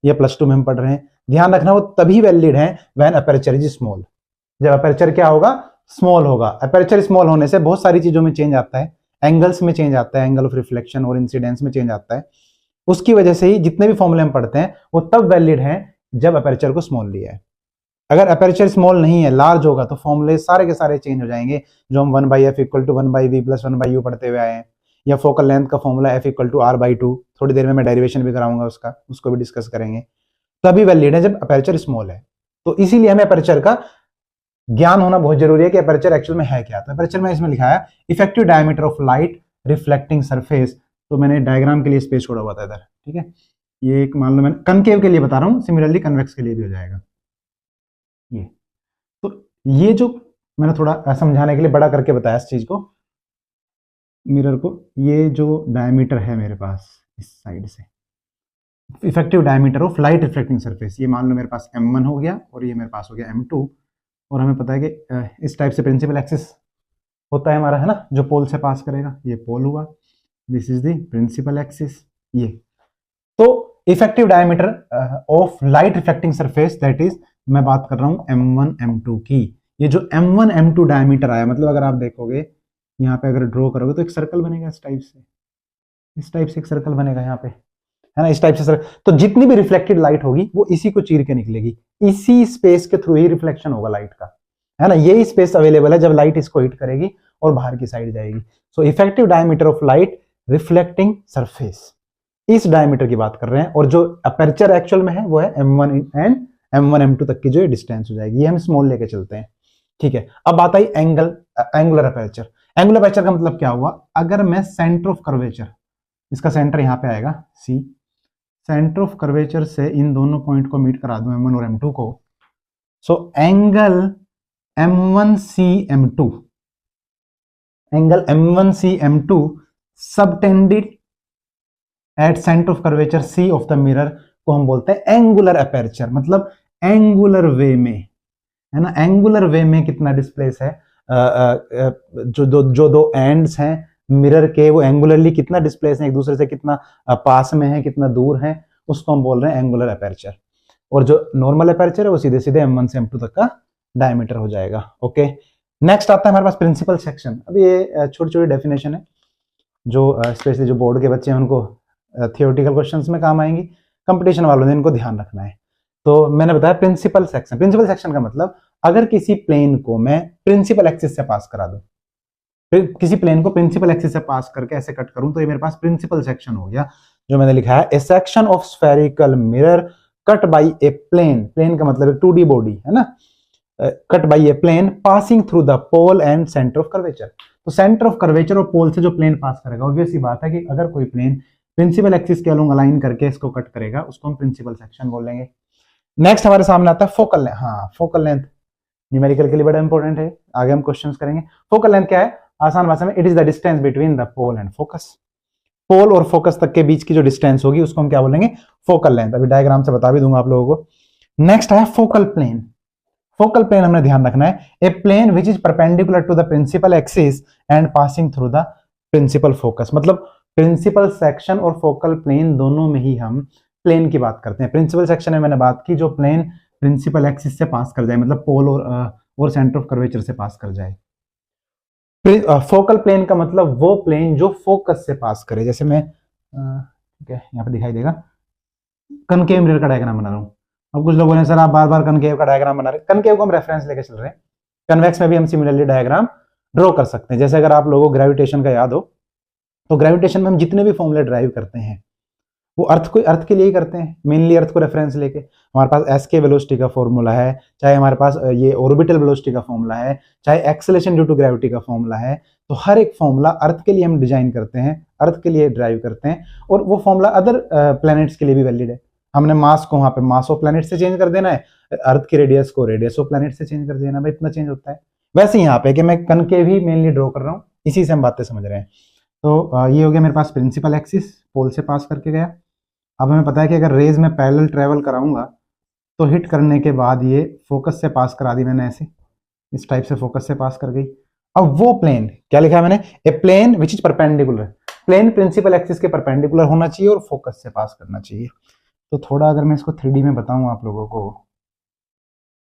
या +2 में हम पढ़ रहे हैं, ध्यान रखना वो तभी वैलिड है व्हेन अपर्चर इज स्मॉल। जब अपर्चर क्या होगा? स्मॉल होगा। अपर्चर स्मॉल होने से बहुत सारी चीजों में चेंज आता है, एंगल्स में चेंज आता है, एंगल ऑफ रिफ्लेक्शन और इंसिडेंस में चेंज आता है। उसकी वजह से ही जितने भी फॉर्मूले हम पढ़ते हैं वो तब वैलिड है जब अपर्चर को स्मॉल लिया है। अगर अपर्चर स्मॉल नहीं है, लार्ज होगा, तो फॉर्मूले सारे के सारे चेंज हो जाएंगे, जो हम 1/f = 1/v + 1/u पढ़ते हुए आए हैं, या फोकल लेंथ का फॉर्मूला f = r/2। थोड़ी देर में मैं डेरिवेशन भी कराऊंगा उसका, उसको भी डिस्कस करेंगे। तभी वैलिड है जब अपर्चर स्मॉल है। तो इसीलिए हमें अपर्चर का ज्ञान होना बहुत जरूरी है कि अपर्चर एक्चुअल में है क्या। तो अपर्चर में इसमें लिखा है effective diameter of light reflecting surface. तो मैंने डायग्राम के लिए स्पेस छोड़ा हुआ था इधर। ठीक है, ये एक मान लो मैं कनकेव के लिए बता रहा हूं, सिमिलरली कन्वेक्स के लिए भी हो जाएगा ये। तो ये जो मैंने थोड़ा समझाने के लिए बड़ा करके बताया इस चीज को, मिरर को, ये जो डायमीटर है मेरे पास इस साइड से, effective diameter of light reflecting surface, ये मान लो मेरे पास m1 हो गया और ये मेरे पास हो गया m2। और हमें पता है कि इस टाइप से प्रिंसिपल एक्सिस होता है हमारा, है ना, जो पोल से पास करेगा, ये पोल हुआ, this is the principal axis. ये तो effective diameter of light reflecting surface, that is, मैं बात कर रहा हूं m1 m2 की। ये जो m1 m2 डायमीटर आया, मतलब अगर आप देखोगे यहाँ पे, अगर ड्रॉ करोगे तो एक सर्कल बनेगा इस टाइप से, इस टाइप से एक सर्कल बनेगा यहाँ पे, है ना, इस टाइप से सर्कल। तो जितनी भी रिफ्लेक्टेड लाइट होगी वो इसी को चीर के निकलेगी, इसी स्पेस के थ्रू ही रिफ्लेक्शन होगा लाइट का, है ना। यही स्पेस अवेलेबल है जब लाइट इसको हिट करेगी और बाहर की साइड जाएगी। So effective diameter of light reflecting surface, इस डायमीटर की बात कर रहे हैं। और जो अपर्चर एक्चुअल में है वो है m1 एंड m1 m2 तक की जो डिस्टेंस हो जाएगी, ये हम स्मॉल लेके चलते हैं। ठीक है, अब बात आई एंगुलर अपर्चर। एंगुलर अपर्चर का मतलब क्या हुआ? अगर मैं सेंटर ऑफ कर्वेचर, इसका सेंटर यहां पे आएगा C, सेंटर ऑफ कर्वेचर से इन दोनों पॉइंट को मीट करा दूं m1 और m2 को, so angle m1C m2, angle m1C m2 subtended at centre of curvature C of the mirror को हम बोलते हैं एंगुलर अपर्चर। मतलब एंगुलर वे में, है ना, एंगुलर वे में कितना डिस्प्लेस है, जो दो एंड्स हैं मिरर के, वो एंगुलरली कितना डिस्प्लेस है, एक दूसरे से कितना पास में है, कितना दूर है, उसको हम बोल रहे हैं एंगुलर अपर्चर। और जो नॉर्मल अपर्चर है वो सीधे सीधे m1 से m2 तक का डायमीटर हो जाएगा। ओके, नेक्स्ट आता है हमारे पास प्रिंसिपल सेक्शन। अब ये छोटी छोटी डेफिनेशन है जो स्पेशली जो बोर्ड के बच्चे हैं उनको थियोरेटिकल क्वेश्चंस में काम आएंगी, कंपटीशन वालों ने इनको ध्यान रखना है। तो मैंने बताया प्रिंसिपल सेक्शन। प्रिंसिपल सेक्शन का मतलब, अगर किसी प्लेन को मैं प्रिंसिपल एक्सिस से पास करा दूं, फिर किसी प्लेन को प्रिंसिपल एक्सिस से पास करके ऐसे कट करूं, तो ये मेरे पास प्रिंसिपल सेक्शन हो गया। जो मैंने लिखा है, a section of spherical mirror cut by a plane, plane का मतलब एक 2D बॉडी, है ना, cut by a plane passing through the pole and centre of curvature. तो सेंटर ऑफ कर्वेचर और पोल से जो प्लेन पास करेगा, ऑब्वियस सी बात है कि अगर कोई प्लेन प्रिंसिपल एक्सिस के अलोंग अलाइन करके इसको कट करेगा, उसको हम प्रिंसिपल सेक्शन बोलेंगे। नेक्स्ट हमारे सामने आता है फोकल लेंथ। हाँ, फोकल लेंथ न्यूमेरिकल के लिए बड़ा इंपॉर्टेंट है, आगे हम क्वेश्चंस करेंगे। फोकल लेंथ क्या है? आसान भाषा में, it is the distance between the pole and focus. Pole और फोकस तक के बीच की जो डिस्टेंस होगी उसको हम क्या बोलेंगे? Focal length. अभी डायग्राम से बता भी दूंगा आप लोगों को। नेक्स्ट है फोकल प्लेन। फोकल प्लेन हमने ध्यान रखना है, a plane which is perpendicular to the principal axis and passing through the principal focus. मतलब प्रिंसिपल सेक्शन और फोकल प्लेन दोनों में ही हम प्लेन की बात करते हैं। प्रिंसिपल सेक्शन में मैंने बात की जो प्लेन प्रिंसिपल एक्सिस से पास कर जाए, मतलब पोल और सेंटर ऑफ कर्वेचर से पास कर जाए। फोकल प्लेन का मतलब वो प्लेन जो फोकस से पास करे। जैसे मैं ठीक है, यहाँ पे दिखाई देगा, कनकेव मिरर का डायग्राम बना रहा हूँ। अब कुछ लोगों ने सर आप बार बार कनकेव का डायग्राम बना रहे, कनकेव को हम रेफरेंस लेके चल रहे हैं, कन्वेक्स में भी हम सिमिलरली डायग्राम ड्रॉ कर सकते हैं। जैसे अगर आप लोगों को ग्रेविटेशन का याद हो, तो ग्रेविटेशन में हम जितने भी फॉर्मूले ड्राइव करते हैं वो अर्थ के लिए ही करते हैं, मेनली अर्थ को रेफरेंस लेके। हमारे पास एस के वेलोसिटी का फॉर्मूला है, चाहे हमारे पास ये ऑर्बिटल वेलोसिटी का फॉर्मूला है, चाहे एक्सेलेरेशन ड्यू टू ग्रेविटी का फॉर्मूला है, तो हर एक फॉर्मूला अर्थ के लिए हम डिजाइन करते हैं, अर्थ के लिए ड्राइव करते हैं, और वो फॉर्मूला अदर प्लैनेट्स के लिए भी वैलिड है। हमने मास को वहां पे मास ऑफ प्लैनेट से चेंज कर देना है, अर्थ की रेडियस को रेडियस ऑफ प्लैनेट से चेंज कर देना, भाई इतना चेंज होता है। वैसे यहाँ पे कि मैं कनकेव ही मेनली ड्रॉ कर रहा हूँ, इसी से हम बातें समझ रहे हैं। तो ये हो गया मेरे पास प्रिंसिपल एक्सिस, पोल से पास करके गया। अब हमें पता है कि अगर रेज में पैरेलल ट्रेवल कराऊंगा तो हिट करने के बाद ये फोकस से पास करा दी मैंने, ऐसे इस टाइप से फोकस से पास कर गई। अब वो प्लेन, क्या लिखा है मैंने, a plane which is perpendicular, plane principal axis के परपेंडिकुलर होना चाहिए और फोकस से पास करना चाहिए। तो थोड़ा अगर मैं इसको 3D में बताऊं आप लोगों को,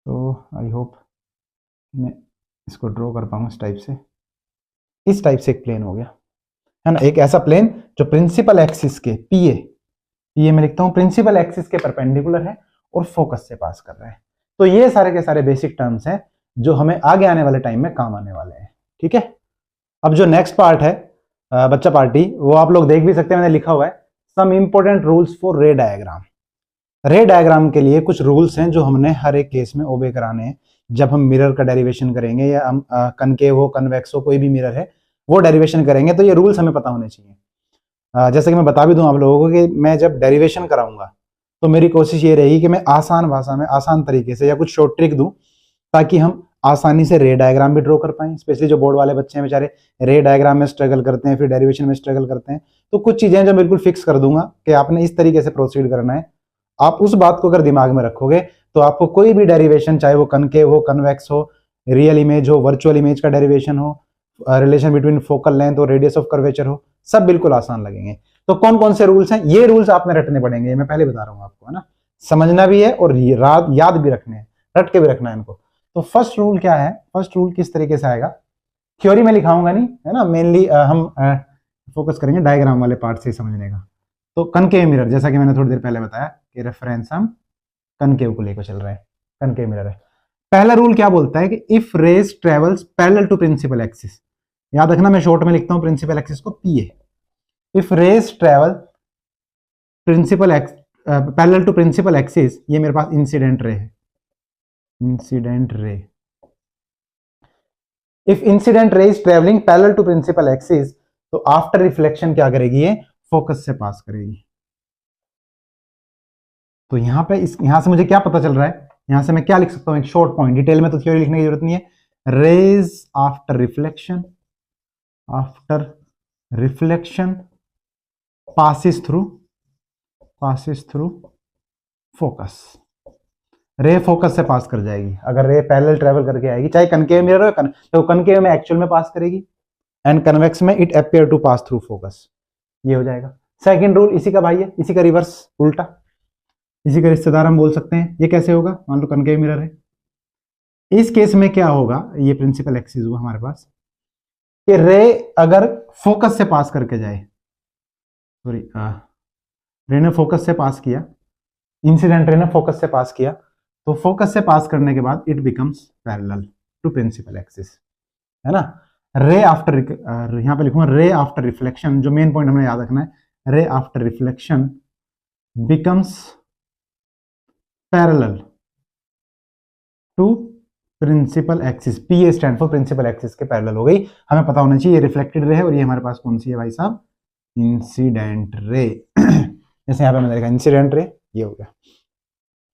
तो आई होप मैं इसको ड्रॉ कर पाऊँ इस टाइप से। इस टाइप से एक प्लेन हो गया, है ना, एक ऐसा प्लेन जो प्रिंसिपल एक्सिस के पीए में लिखता हूं, प्रिंसिपल एक्सिस के परपेंडिकुलर है और फोकस से पास कर रहा है। तो ये सारे के सारे बेसिक टर्म्स हैं जो हमें आगे आने वाले टाइम में काम आने वाले हैं। ठीक है, अब जो नेक्स्ट पार्ट है बच्चा पार्टी, वो आप लोग देख भी सकते हैं, मैंने लिखा हुआ है some important rules for ray diagram. Ray diagram के लिए कुछ रूल्स हैं जो हमने हर एक केस में ओबे कराने हैं जब हम मिरर का डेरिवेशन करेंगे, या हम कनकेव हो कन्वेक्स हो कोई भी मिरर है वो डेरिवेशन करेंगे, तो ये रूल्स हमें पता होने चाहिए। जैसे कि मैं बता भी दूं आप लोगों को कि मैं जब डेरिवेशन कराऊंगा तो मेरी कोशिश ये रहेगी कि मैं आसान भाषा में आसान तरीके से या कुछ शॉर्ट ट्रिक दूं, ताकि हम आसानी से रे डायग्राम भी ड्रॉ कर पाएं। स्पेशली जो बोर्ड वाले बच्चे हैं बेचारे रे डायग्राम में स्ट्रगल करते हैं, फिर डेरिवेशन में स्ट्रगल करते हैं, तो कुछ चीजें जो बिल्कुल फिक्स कर दूंगा कि आपने इस तरीके से प्रोसीड करना है। आप उस बात को अगर दिमाग में रखोगे तो आपको कोई भी डेरिवेशन, चाहे वो कनकेव हो, कन्वेक्स हो, रियल इमेज हो, वर्चुअल इमेज का डेरिवेशन हो, रिलेशन बिटवीन फोकल लेंथ और रेडियस ऑफ कर्वेचर हो, सब बिल्कुल आसान लगेंगे। तो कौन कौन से रूल्स हैं, ये रूल्स आपने रटने पड़ेंगे, मैं पहले बता रहा हूं आपको, है ना, समझना भी है और याद भी रखने हैं, रट के भी रखना है इनको। तो फर्स्ट रूल क्या है, फर्स्ट रूल किस तरीके से आएगा, थ्योरी में लिखाऊंगा नहीं, है ना, मेनली हम फोकस करेंगे डायग्राम वाले पार्ट से समझने का। तो कनकेव मिरर, जैसा कि मैंने थोड़ी देर पहले बताया कि रेफरेंस हम कनकेव को लेकर चल रहे हैं, कनकेव मिरर है। पहला रूल क्या बोलता है कि if rays travels parallel to principal axis, याद रखना मैं शॉर्ट में लिखता हूं प्रिंसिपल एक्सिस को P A, if rays travel principal axis parallel to principal axis, ये मेरे पास इंसिडेंट रे है, incident ray, if incident ray is travelling parallel to principal axis, तो आफ्टर रिफ्लेक्शन क्या करेगी, ये फोकस से पास करेगी। तो यहां पे यहां से मुझे क्या पता चल रहा है, यहां से मैं क्या लिख सकता हूं, एक शॉर्ट पॉइंट, डिटेल में तो थ्योरी लिखने की जरूरत नहीं है, raise after reflection, after reflection passes through focus, रे फोकस से पास कर जाएगी। अगर रे पैरेलल ट्रेवल करके आएगी, चाहे कनकेव मिरर हो तो कनकेव में एक्चुअल में पास करेगी, एंड कन्वेक्स में it appear to pass through focus, ये हो जाएगा। सेकंड रूल इसी का भाई है, इसी का रिवर्स, उल्टा, इसी का रिश्तेदार हम बोल सकते हैं। ये कैसे होगा, मान लो कनकेव मिरर है, इस केस में क्या होगा, ये प्रिंसिपल एक्सिस हुआ हमारे पास, कि रे अगर फोकस से पास करके जाए, सॉरी रे ने फोकस से पास किया, इंसिडेंट रे ने फोकस से पास किया, तो फोकस से पास करने के बाद it becomes parallel to principal axis, है ना। रे आफ्टर, यहां पे लिखूंगा रे आफ्टर रिफ्लेक्शन, जो मेन पॉइंट हमें याद रखना है, ray after reflection becomes parallel to principal axis, PA stand for principal axis के पैरेलल हो गई। हमें पता होना चाहिए ये रिफ्लेक्टेड रे है और ये हमारे पास कौन सी है भाई साहब, इंसिडेंट रे। जैसे यहाँ पे मैंने देखा इंसिडेंट रे, ये हो गया।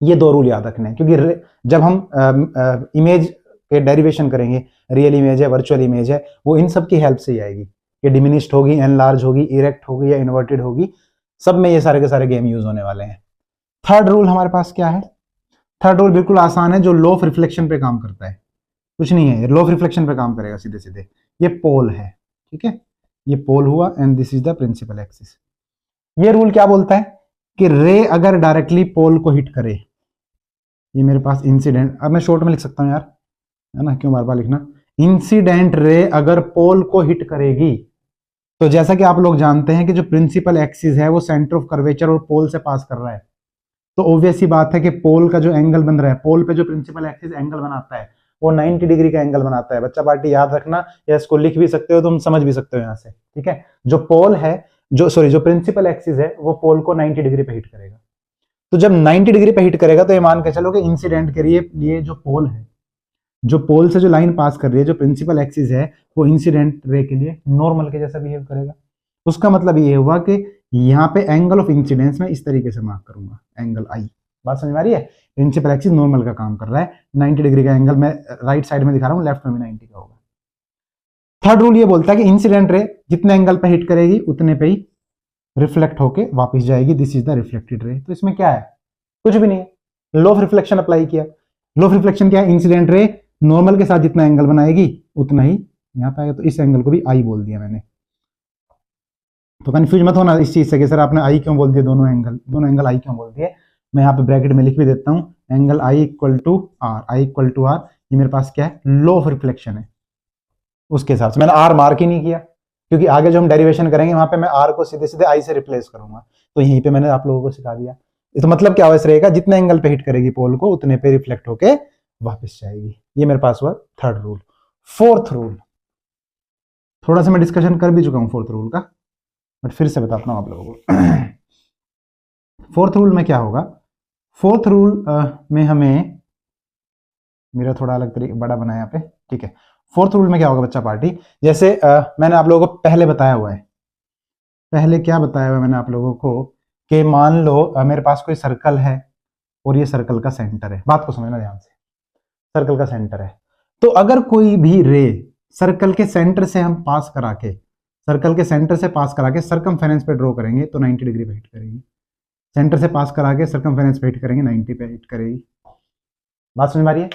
ये दो रूल याद रखने हैं, क्योंकि जब हम इमेज के डेरिवेशन करेंगे, रियल इमेज है, वर्चुअल इमेज है, वो इन सब की हेल्प से ही आएगी, ये डिमिनिश्ड होगी, एनलार्ज होगी, इरेक्ट होगी या इन्वर्टेड होगी, सब में ये सारे के सारे गेम यूज होने वाले हैं। थर्ड रूल हमारे पास क्या है, थर्ड रूल बिल्कुल आसान है, जो लॉ ऑफ रिफ्लेक्शन पे काम करता है, कुछ नहीं है, लॉ ऑफ रिफ्लेक्शन पे काम करेगा सीधे सीधे। ये पोल है, ठीक है, ये पोल हुआ and this is the principal axis. ये रूल क्या बोलता है कि रे अगर डायरेक्टली पोल को हिट करे, ये मेरे पास इंसिडेंट, अब मैं शॉर्ट में लिख सकता हूं यार, है ना, क्यों बार बार लिखना, इंसिडेंट रे अगर पोल को हिट करेगी, तो जैसा कि आप लोग जानते हैं कि जो प्रिंसिपल एक्सिस है वो सेंटर ऑफ कर्वेचर और पोल से पास कर रहा है, तो ऑब्वियस सी बात है कि पोल का जो एंगल बन रहा है, पोल पे जो प्रिंसिपल एक्सिस एंगल बनाता है वो 90 डिग्री का एंगल बनाता है। बच्चा पार्टी याद रखना, या इसको लिख भी सकते हो, तुम समझ भी सकते हो यहाँ से, ठीक है। जो पोल है, जो प्रिंसिपल एक्सिस है वो पोल को 90 डिग्री पे हिट करेगा। तो जब 90 डिग्री पे हिट करेगा तो ये मान के चलो कि इंसिडेंट के लिए जो पोल है, जो पोल से जो लाइन पास कर रही है, जो प्रिंसिपल एक्सिस है, वो इंसिडेंट रे के लिए नॉर्मल के जैसा बिहेव करेगा। उसका मतलब ये हुआ कि यहाँ पे एंगल ऑफ इंसिडेंस में इस तरीके से मार्क करूंगा, एंगल आई। बात समझ में आ रही है? प्रिंसिपल एक्सिस नॉर्मल का काम कर रहा है, 90 डिग्री का एंगल मैं राइट साइड में दिखा रहा हूँ, लेफ्ट में भी 90 का होगा। थर्ड रूल ये बोलता है कि इंसिडेंट रे जितने एंगल पे हिट करेगी उतने पे ही रिफ्लेक्ट होके वापस जाएगी, this is the reflected ray. तो इसमें क्या है? कुछ भी नहीं है, लॉ ऑफ रिफ्लेक्शन अप्लाई किया। लॉ ऑफ रिफ्लेक्शन क्या है? इंसिडेंट रे नॉर्मल के साथ जितना एंगल बनाएगी उतना ही यहाँ पे आएगा। तो इस एंगल को भी आई बोल दिया मैंने। तो कंफ्यूज मत होना इस चीज से कि सर आपने आई क्यों बोल दिया, दोनों एंगल आई क्यों बोल दिए। मैं यहाँ पे ब्रैकेट में लिख भी देता हूँ, angle I equal to R, I equal to R, ये मेरे पास क्या है? लॉ ऑफ रिफ्लेक्शन है। उसके हिसाब से मैंने आर मार्क ही नहीं किया, क्योंकि आगे जो हम डेरिवेशन करेंगे वहां पे मैं आर को सीधे सीधे आई से रिप्लेस करूंगा। तो यहीं पे मैंने आप लोगों को सिखा दिया। तो मतलब क्या वैसे रहेगा, जितने एंगल पे हिट करेगी पोल को उतने पे रिफ्लेक्ट होके वापस जाएगी। ये मेरे पास हुआ थर्ड रूल। फोर्थ रूल थोड़ा सा मैं डिस्कशन कर भी चुका हूं फोर्थ रूल का, बट फिर से बताता हूं आप लोगों को। फोर्थ रूल में क्या होगा? फोर्थ रूल में हमें, मेरा थोड़ा अलग तरीके बड़ा बनाया यहाँ पे, ठीक है। फोर्थ रूल में क्या होगा बच्चा पार्टी, जैसे मैंने आप लोगों को पहले बताया हुआ है, पहले क्या बताया हुआ है मैंने आप लोगों को, कि मान लो मेरे पास कोई सर्कल है और ये सर्कल का सेंटर है। बात को समझना ध्यान से, सर्कल का सेंटर है, तो अगर कोई भी रे सर्कल के सेंटर से हम पास करा के, सर्कल के सेंटर से पास करा के सर्कमफेरेंस पे ड्रॉ करेंगे तो 90 डिग्री पे हिट करेगी। सेंटर से पास करा के सर्कमफेरेंस पे हिट करेंगे, 90 पे हिट करेगी। बात समझ में आ रही है?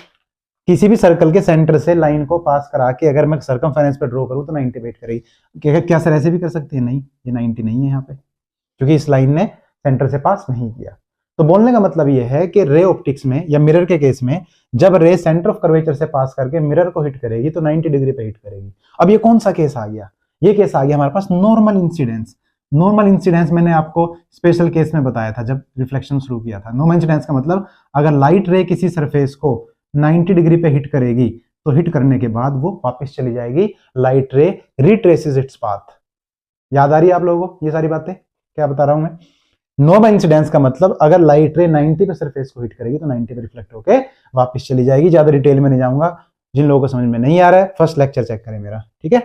किसी भी सर्कल के सेंटर से लाइन को पास करा के अगर मैं सर्कमफेरेंस पे ड्रॉ करूं तो 90 पे हिट करेगी। क्या सर ऐसे भी कर सकते हैं? नहीं, ये 90 नहीं है यहाँ पे, क्योंकि इस लाइन ने सेंटर से पास नहीं किया। तो बोलने का मतलब ये है कि रे ऑप्टिक्स में या मिरर के केस में जब रे सेंटर ऑफ कर्वेचर से पास करके मिरर को हिट करेगी तो 90 डिग्री पे हिट करेगी। अब ये कौन सा केस आ गया? ये केस आ गया हमारे पास नॉर्मल इंसिडेंस। नॉर्मल इंसिडेंस मैंने आपको स्पेशल केस में बताया था जब रिफ्लेक्शन शुरू किया था। नॉर्मल इंसिडेंस का मतलब अगर लाइट रे किसी सरफेस को 90 डिग्री पे हिट करेगी तो हिट करने के बाद वो वापस चली जाएगी, लाइट रे रिट्रेसेस इट्स पाथ। याद आ रही है आप लोगों को ये सारी बातें क्या बता रहा हूं मैं? नॉर्मल इंसिडेंस का मतलब अगर लाइट रे 90 पे सरफेस को हिट करेगी तो 90 पे रिफ्लेक्ट होके वापस चली जाएगी। ज्यादा डिटेल में नहीं जाऊंगा, जिन लोगों को समझ में नहीं आ रहा है फर्स्ट लेक्चर चेक करें मेरा, ठीक है।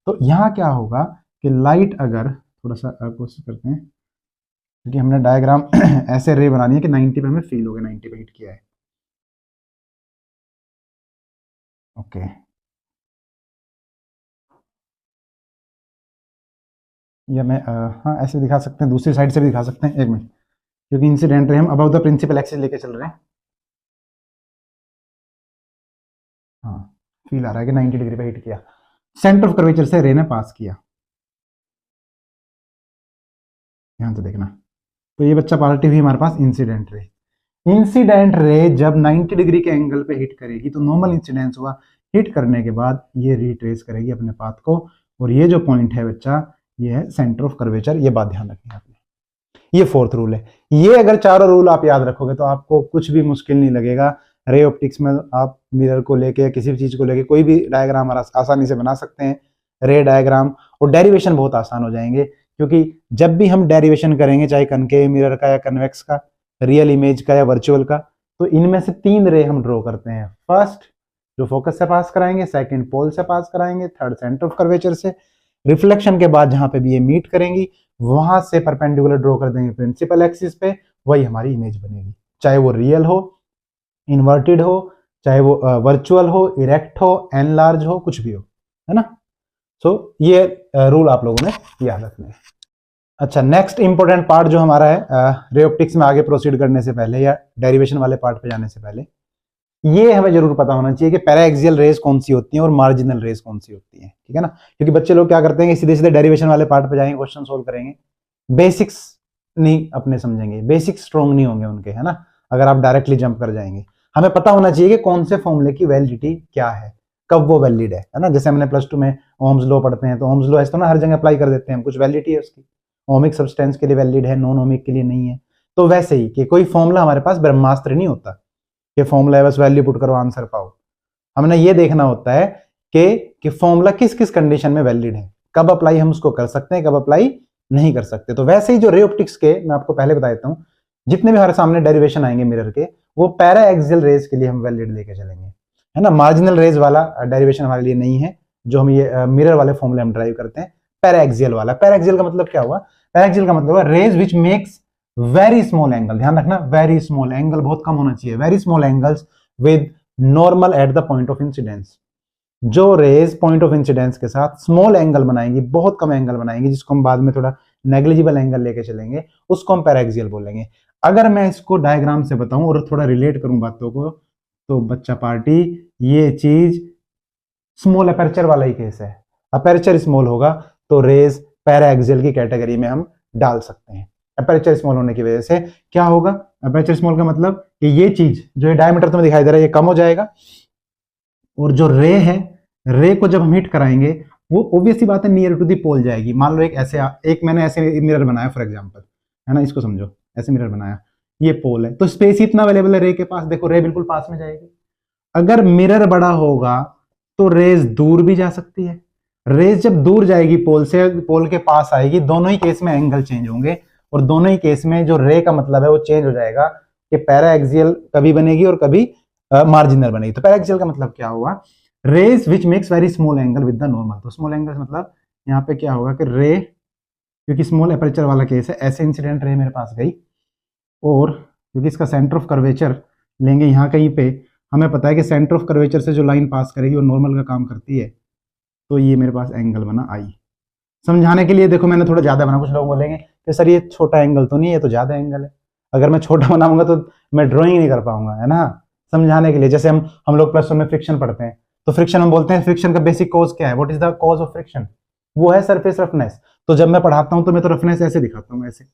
तो यहां क्या होगा कि लाइट अगर थोड़ा सा कोशिश करते हैं, क्योंकि हमने डायग्राम ऐसे रे बनानी है कि 90 पे हमें फील हो गया 90 पे हिट किया है। ओके, या मैं हाँ ऐसे दिखा सकते हैं, दूसरी साइड से भी दिखा सकते हैं, एक मिनट, क्योंकि इंसिडेंट रे हम अबाउट द प्रिंसिपल एक्सिस लेके चल रहे हैं। हाँ, फील आ रहा है कि 90 डिग्री पे हिट किया, सेंटर ऑफ कर्वेचर से रे ने पास किया। ध्यान से देखना। तो ये बच्चा पार्टी हुई हमारे पास इंसिडेंट रे। इंसिडेंट रे जब 90 डिग्री के एंगल पे हिट करेगी तो नॉर्मल इंसिडेंस हुआ, हिट करने के बाद ये रिट्रेस करेगी अपने पाथ को, और ये जो पॉइंट है बच्चा ये है सेंटर ऑफ कर्वेचर। ये बात ध्यान रखनी है आपने। ये फोर्थ रूल है। ये अगर चारों रूल आप याद रखोगे तो आपको कुछ भी मुश्किल नहीं लगेगा। रे ऑप्टिक्स में आप मिरर को लेके या किसी भी चीज को लेके कोई भी डायग्राम आसानी से बना सकते हैं, रे डायग्राम, और डेरिवेशन बहुत आसान हो जाएंगे। क्योंकि जब भी हम डेरिवेशन करेंगे, चाहे कनकेव मिरर का या कन्वेक्स का, रियल इमेज का या वर्चुअल का, तो इनमें से 3 रे हम ड्रॉ करते हैं। फर्स्ट जो फोकस से पास कराएंगे, सेकंड पोल से पास कराएंगे, थर्ड सेंटर ऑफ कर्वेचर से। रिफ्लेक्शन के बाद जहां पे भी ये मीट करेंगी वहां से परपेंडिकुलर ड्रॉ कर देंगे प्रिंसिपल एक्सिस पे, वही हमारी इमेज बनेगी। चाहे वो रियल हो, इन्वर्टेड हो, चाहे वो वर्चुअल हो, इरेक्ट हो, एनलार्ज हो, कुछ भी हो, है ना। सो ये रूल आप लोगों ने याद रखने हैं। अच्छा, नेक्स्ट इंपॉर्टेंट पार्ट जो हमारा है रे ऑप्टिक्स में आगे प्रोसीड करने से पहले या डेरिवेशन वाले पार्ट पे जाने से पहले, ये हमें जरूर पता होना चाहिए कि पैराएक्सियल रेज कौन सी होती हैं और मार्जिनल रेज कौन सी होती हैं, ठीक है ना। क्योंकि बच्चे लोग क्या करते हैं कि सीधे सीधे डेरिवेशन वाले पार्ट पे जाएंगे, क्वेश्चन सोल्व करेंगे, बेसिक्स नहीं अपने समझेंगे, बेसिक्स स्ट्रॉन्ग नहीं होंगे उनके, है ना, अगर आप डायरेक्टली जंप कर जाएंगे। हमें पता होना चाहिए कि कौन से फॉर्मूले की वैलिडिटी क्या है, कब वो वैलिड है ना। जैसे हमने प्लस 2 में ओम्स लॉ पढ़ते हैं, तो ओम्स लॉ ऐसा ना हर जगह अप्लाई कर देते हैं हम, कुछ वैलिडिटी है उसकी। ओमिक सब्सटेंस के लिए वैलिड है, नॉन ओमिक के लिए नहीं है। तो वैसे ही कि कोई फॉर्मूला हमारे पास ब्रह्मास्त्र नहीं होता कि फॉर्मूला है बस वैल्यू पुट करो आंसर पाओ। हमने ये देखना होता है कि फॉर्मूला किस किस कंडीशन में वैलिड है, कब अप्लाई हम उसको कर सकते हैं, कब अप्लाई नहीं कर सकते। तो वैसे ही जो रे ऑप्टिक्स के मैं आपको पहले बता देता हूं, जितने भी हमारे सामने डेरिवेशन आएंगे मिरर के, वो पैरा एक्सियल रेज के लिए हम वैलिड लेके चलेंगे, है ना। मार्जिनल रेज वाला डेरिवेशन हमारे लिए नहीं है, जो हम ये मिरर वाले फॉर्मूले हम ड्राइव करते हैं। पैरा एक्सियल वाला, पैरा एक्सियल का मतलब क्या हुआ, पैरा एक्सियल का मतलब है rays which makes very small angle, ध्यान रखना वेरी स्मॉल एंगल बहुत कम होना चाहिए, very small angles with normal at the point of incidence. जो रेज पॉइंट ऑफ इंसिडेंस के साथ स्मॉल एंगल बनाएंगी, बहुत कम एंगल बनाएंगी, जिसको हम बाद में थोड़ा नेग्लिजिबल एंगल लेके चलेंगे, उसको हम पैराक्सियल बोलेंगे। अगर मैं इसको डायग्राम से बताऊं और थोड़ा रिलेट करूं बातों को, तो बच्चा पार्टी ये चीज स्मॉल अपर्चर वाला ही केस है। अपर्चर स्मॉल होगा तो रेज पैराक्सियल की कैटेगरी में हम डाल सकते हैं। अपर्चर स्मॉल होने की वजह से क्या होगा, अपर्चर स्मॉल का मतलब कि ये चीज जो ये डायमीटर तुम्हें दिखाई दे रहा है ये कम हो जाएगा, और जो रे है, रे को जब हम हिट कराएंगे वो ऑब्वियस सी बात है नियर टू दी पोल जाएगी। मान लो एक मैंने ऐसे मिरर बनाया फॉर एग्जांपल, है ना, इसको समझो, ऐसे मिरर बनाया, ये पोल है, तो स्पेस इतना अवेलेबल है रे के पास, देखो रे बिल्कुल पास में जाएगी। अगर मिरर बड़ा होगा तो रेज दूर भी जा सकती है, रेज जब दूर जाएगी पोल से, पोल के पास आएगी, दोनों ही केस में एंगल चेंज होंगे, और दोनों ही केस में जो रे का मतलब है वो चेंज हो जाएगा कि पैरा एक्सियल कभी बनेगी और कभी मार्जिनल बनेगी। तो पैरा एक्सियल का मतलब क्या हुआ, rays which makes very small angle with the normal. तो स्मॉल एंगल मतलब यहाँ पे क्या होगा कि रे, क्योंकि स्मॉल अपर्चर वाला केस है, ऐसे इंसिडेंट रे मेरे पास गई, और क्योंकि इसका सेंटर ऑफ कर्वेचर लेंगे यहाँ कहीं पे, हमें पता है कि सेंटर ऑफ कर्वेचर से जो लाइन पास करेगी वो नॉर्मल का काम करती है, तो ये मेरे पास एंगल बना आई। समझाने के लिए देखो मैंने थोड़ा ज्यादा बना, कुछ लोग बोलेंगे कि सर ये छोटा एंगल तो नहीं है, ये तो ज्यादा एंगल है। अगर मैं छोटा बनाऊंगा तो मैं ड्राइंग नहीं कर पाऊंगा, है ना। समझाने के लिए, जैसे हम लोग प्लस वन में फ्रिक्शन पढ़ते हैं, तो फ्रिक्शन हम बोलते हैं फ्रिक्शन का बेसिक कॉज क्या है, what is the cause of friction, वो है सरफेस रफनेस। तो जब मैं पढ़ाता हूं तो मैं तो रफनेस ऐसे दिखाता हूं, ऐसे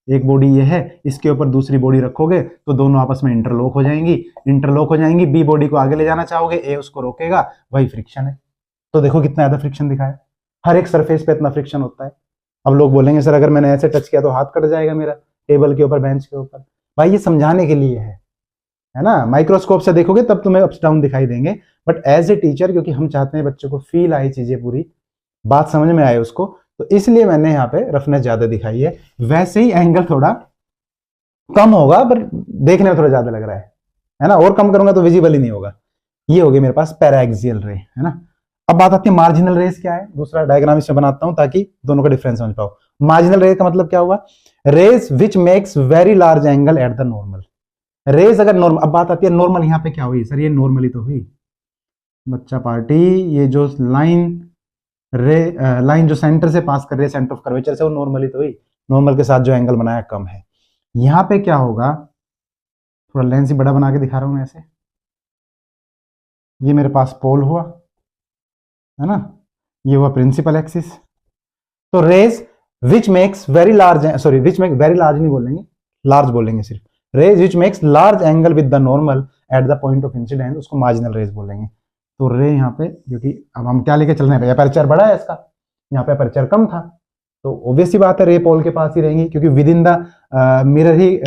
एक बॉडी ये है, इसके ऊपर दूसरी बॉडी रखोगे तो दोनों आपस में इंटरलॉक हो जाएंगी, इंटरलॉक हो जाएंगी, बी बॉडी को आगे ले जाना चाहोगे, ए उसको रोकेगा, वही फ्रिक्शन है। तो देखो कितना ज्यादा फ्रिक्शन दिखाया, हर एक सरफेस पे इतना फ्रिक्शन होता है। अब लोग बोलेंगे सर अगर मैंने ऐसे टच किया तो हाथ कट जाएगा मेरा, टेबल के ऊपर, बेंच के ऊपर। भाई ये समझाने के लिए है ना। माइक्रोस्कोप से देखोगे तब तुम्हें अप्स डाउन दिखाई देंगे, बट एज ए टीचर, क्योंकि हम चाहते हैं बच्चों को फील आए, चीजें पूरी बात समझ में आए उसको, तो इसलिए मैंने यहाँ पे रफनेस ज्यादा दिखाई है। वैसे ही एंगल थोड़ा कम होगा पर देखने में थोड़ा ज्यादा लग रहा है ना, और कम करूंगा तो विजिबल ही नहीं होगा। ये हो गया मेरे पास पैराएक्सियल रे, है ना। अब बात आती है मार्जिनल रेज क्या है, दूसरा डायग्राम इसमें बनाता हूं ताकि दोनों का डिफरेंस समझ पाओ। मार्जिनल रेज का मतलब क्या हुआ, rays which makes very large angle at the normal. Rays अगर नॉर्मल, अब बात आती है नॉर्मल, यहाँ पे क्या हुई सर, ये नॉर्मली तो हुई बच्चा पार्टी, ये जो लाइन जो सेंटर से पास कर रही है, सेंटर ऑफ कर्वेचर से, वो नॉर्मली तो हुई, नॉर्मल के साथ जो एंगल बनाया कम है। यहाँ पे क्या होगा, थोड़ा लेंस ही बड़ा बना के दिखा रहा हूं मैं ऐसे, ये मेरे पास पोल हुआ, है ना, ये हुआ प्रिंसिपल एक्सिस। तो rays which makes very large, sorry which make very large नहीं बोलेंगे, लार्ज बोलेंगे सिर्फ, rays which makes large angle with the normal at the point of incidence, उसको मार्जिनल रेज बोलेंगे। तो रे यहाँ पे, क्योंकि अब हम क्या लेके चल रहे हैं, अपर्चर बड़ा है इसका, यहाँ पे अपर्चर कम था, तो ऑब्वियस सी बात है रे पोल के पास ही रहेंगी, क्योंकि विद इन द मिरर ही